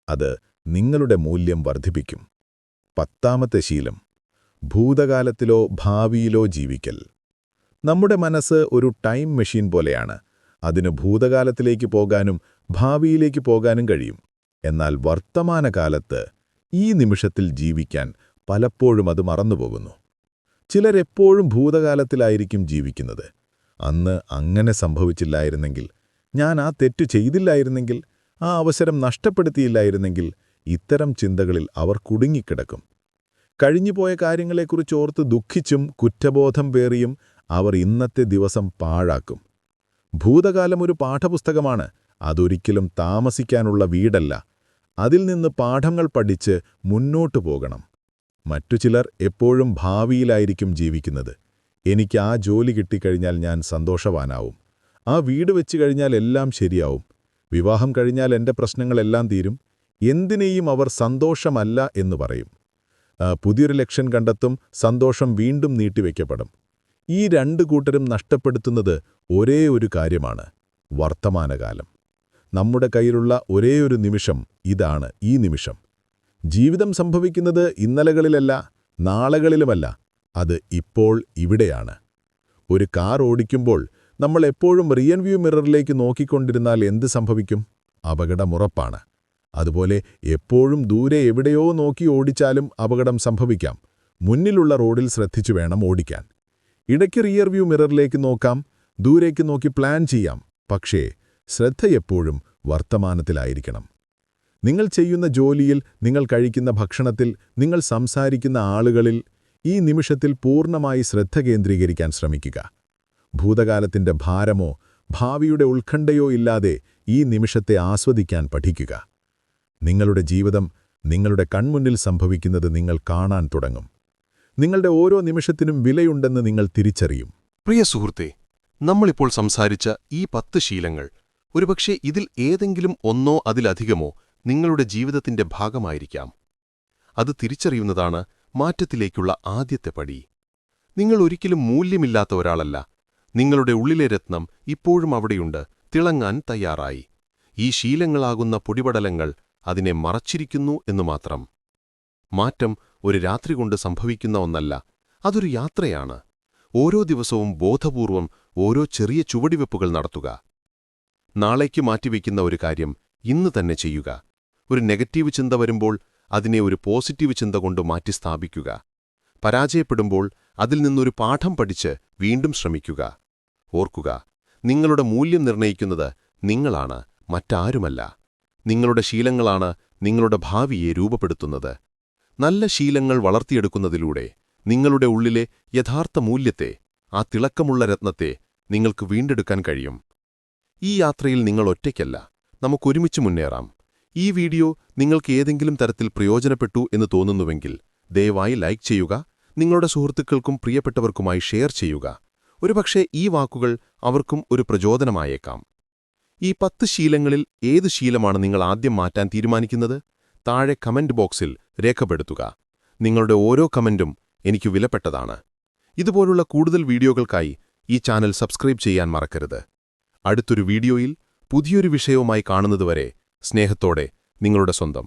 അത് നിങ്ങളുടെ മൂല്യം വർദ്ധിപ്പിക്കും. 10ാമത്തെ ശീലം ഭൂതകാലത്തിലോ ഭാവിയിലോ ജീവിക്കൽ. നമ്മുടെ മനസ്സ് ഒരു ടൈം മെഷീൻ പോലെയാണ്. അതിന് ഭൂതകാലത്തിലേക്ക് പോകാനും ഭാവിയിലേക്ക് പോകാനും കഴിയും. എന്നാൽ വർത്തമാനകാലത്ത് ഈ നിമിഷത്തിൽ ജീവിക്കാൻ പലപ്പോഴും അത് മറന്നുപോകുന്നു. ചിലരെപ്പോഴും ഭൂതകാലത്തിലായിരിക്കും ജീവിക്കുന്നത്. അന്ന് അങ്ങനെ സംഭവിച്ചില്ലായിരുന്നെങ്കിൽ, ഞാൻ ആ തെറ്റു ചെയ്തില്ലായിരുന്നെങ്കിൽ, ആ അവസരം നഷ്ടപ്പെടുത്തിയില്ലായിരുന്നെങ്കിൽ, ഇത്തരം ചിന്തകളിൽ അവർ കുടുങ്ങിക്കിടക്കും. കഴിഞ്ഞുപോയ കാര്യങ്ങളെക്കുറിച്ച് ഓർത്ത് ദുഃഖിച്ചും കുറ്റബോധം പേറിയും അവർ ഇന്നത്തെ ദിവസം പാഴാക്കും. ഭൂതകാലം ഒരു പാഠപുസ്തകമാണ്. അതൊരിക്കലും താമസിക്കാനുള്ള വീടല്ല. അതിൽ നിന്ന് പാഠങ്ങൾ പഠിച്ച് മുന്നോട്ടു പോകണം. മറ്റു ചിലർ എപ്പോഴും ഭാവിയിലായിരിക്കും ജീവിക്കുന്നത്. എനിക്ക് ആ ജോലി കിട്ടിക്കഴിഞ്ഞാൽ ഞാൻ സന്തോഷവാനാവും, ആ വീട് വെച്ചു കഴിഞ്ഞാൽ എല്ലാം ശരിയാവും, വിവാഹം കഴിഞ്ഞാൽ എൻ്റെ പ്രശ്നങ്ങളെല്ലാം തീരും. എന്തിനേയും അവർ സന്തോഷമല്ല എന്ന് പറയും. പുതിയൊരു ലക്ഷ്യം കണ്ടെത്തും, സന്തോഷം വീണ്ടും നീട്ടിവെക്കപ്പെടും. ഈ രണ്ടു കൂട്ടരും നഷ്ടപ്പെടുത്തുന്നത് ഒരേ ഒരു കാര്യമാണ്: വർത്തമാനകാലം. നമ്മുടെ കയ്യിലുള്ള ഒരേയൊരു നിമിഷം ഇതാണ്, ഈ നിമിഷം. ജീവിതം സംഭവിക്കുന്നത് ഇന്നലകളിലല്ല, നാളെകളിലുമല്ല, അത് ഇപ്പോൾ ഇവിടെയാണ്. ഒരു കാർ ഓടിക്കുമ്പോൾ നമ്മൾ എപ്പോഴും റിയർവ്യൂ മിററിലേക്ക് നോക്കിക്കൊണ്ടിരുന്നാൽ എന്ത് സംഭവിക്കും? അപകടമുറപ്പാണ്. അതുപോലെ എപ്പോഴും ദൂരെ എവിടെയോ നോക്കി ഓടിച്ചാലും അപകടം സംഭവിക്കാം. മുന്നിലുള്ള റോഡിൽ ശ്രദ്ധിച്ചു വേണം ഓടിക്കാൻ. ഇടയ്ക്ക് റിയർവ്യൂ മിററിലേക്ക് നോക്കാം, ദൂരേക്ക് നോക്കി പ്ലാൻ ചെയ്യാം. പക്ഷേ ശ്രദ്ധ എപ്പോഴും വർത്തമാനത്തിലായിരിക്കണം. നിങ്ങൾ ചെയ്യുന്ന ജോലിയിൽ, നിങ്ങൾ കഴിക്കുന്ന ഭക്ഷണത്തിൽ, നിങ്ങൾ സംസാരിക്കുന്ന ആളുകളിൽ ഈ നിമിഷത്തിൽ പൂർണ്ണമായി ശ്രദ്ധ കേന്ദ്രീകരിക്കാൻ ശ്രമിക്കുക. ഭൂതകാലത്തിന്റെ ഭാരമോ ഭാവിയുടെ ഉത്കണ്ഠയോ ഇല്ലാതെ ഈ നിമിഷത്തെ ആസ്വദിക്കാൻ പഠിക്കുക. നിങ്ങളുടെ ജീവിതം നിങ്ങളുടെ കൺമുന്നിൽ സംഭവിക്കുന്നത് നിങ്ങൾ കാണാൻ തുടങ്ങും. നിങ്ങളുടെ ഓരോ നിമിഷത്തിനും വിലയുണ്ടെന്ന് നിങ്ങൾ തിരിച്ചറിയും. പ്രിയ സുഹൃത്തേ, നമ്മളിപ്പോൾ സംസാരിച്ച ഈ 10 ശീലങ്ങൾ, ഒരുപക്ഷെ ഇതിൽ ഏതെങ്കിലും ഒന്നോ അതിലധികമോ നിങ്ങളുടെ ജീവിതത്തിന്റെ ഭാഗമായിരിക്കാം. അത് തിരിച്ചറിയുന്നതാണ് മാറ്റത്തിലേക്കുള്ള ആദ്യത്തെ പടി. നിങ്ങൾ ഒരിക്കലും മൂല്യമില്ലാത്ത ഒരാളല്ല. നിങ്ങളുടെ ഉള്ളിലെ രത്നം ഇപ്പോഴും അവിടെയുണ്ട്, തിളങ്ങാൻ തയ്യാറായി. ഈ ശീലങ്ങളാകുന്ന പൊടിപടലങ്ങൾ അതിനെ മറച്ചിരിക്കുന്നു എന്നു മാത്രം. മാറ്റം ഒരു രാത്രി കൊണ്ട് സംഭവിക്കുന്ന ഒന്നല്ല, അതൊരു യാത്രയാണ്. ഓരോ ദിവസവും ബോധപൂർവം ഓരോ ചെറിയ ചുവടുവെപ്പുകൾ നടത്തുക. നാളേക്ക് മാറ്റിവെക്കുന്ന ഒരു കാര്യം ഇന്ന് തന്നെ ചെയ്യുക. ഒരു നെഗറ്റീവ് ചിന്ത വരുമ്പോൾ അതിനെ ഒരു പോസിറ്റീവ് ചിന്ത കൊണ്ട് മാറ്റി സ്ഥാപിക്കുക. പരാജയപ്പെടുമ്പോൾ അതിൽ നിന്നൊരു പാഠം പഠിച്ച് വീണ്ടും ശ്രമിക്കുക. ഓർക്കുക, നിങ്ങളുടെ മൂല്യം നിർണ്ണയിക്കുന്നത് നിങ്ങളാണ്, മറ്റാരുമല്ല. നിങ്ങളുടെ ശീലങ്ങളാണ് നിങ്ങളുടെ ഭാവിയെ രൂപപ്പെടുത്തുന്നത്. നല്ല ശീലങ്ങൾ വളർത്തിയെടുക്കുന്നതിലൂടെ നിങ്ങളുടെ ഉള്ളിലെ യഥാർത്ഥ മൂല്യത്തെ, ആ തിളക്കമുള്ള രത്നത്തെ നിങ്ങൾക്ക് വീണ്ടെടുക്കാൻ കഴിയും. ഈ യാത്രയിൽ നിങ്ങൾ ഒറ്റയ്ക്കല്ല, നമുക്കൊരുമിച്ച് മുന്നേറാം. ഈ വീഡിയോ നിങ്ങൾക്ക് ഏതെങ്കിലും തരത്തിൽ പ്രയോജനപ്പെട്ടു എന്ന് തോന്നുന്നുവെങ്കിൽ ദയവായി ലൈക്ക് ചെയ്യുക, നിങ്ങളുടെ സുഹൃത്തുക്കൾക്കും പ്രിയപ്പെട്ടവർക്കുമായി ഷെയർ ചെയ്യുക. ഒരുപക്ഷേ ഈ വാക്കുകൾ അവർക്കും ഒരു പ്രചോദനമായേക്കാം. ഈ 10 ശീലങ്ങളിൽ ഏത് ശീലമാണ് നിങ്ങൾ ആദ്യം മാറ്റാൻ തീരുമാനിക്കുന്നത്? താഴെ കമന്റ് ബോക്സിൽ രേഖപ്പെടുത്തുക. നിങ്ങളുടെ ഓരോ കമന്റും എനിക്ക് വിലപ്പെട്ടതാണ്. ഇതുപോലുള്ള കൂടുതൽ വീഡിയോകൾക്കായി ഈ ചാനൽ സബ്സ്ക്രൈബ് ചെയ്യാൻ മറക്കരുത്. അടുത്തൊരു വീഡിയോയിൽ പുതിയൊരു വിഷയവുമായി കാണുന്നതുവരെ സ്നേഹത്തോടെ നിങ്ങളുടെ സ്വന്തം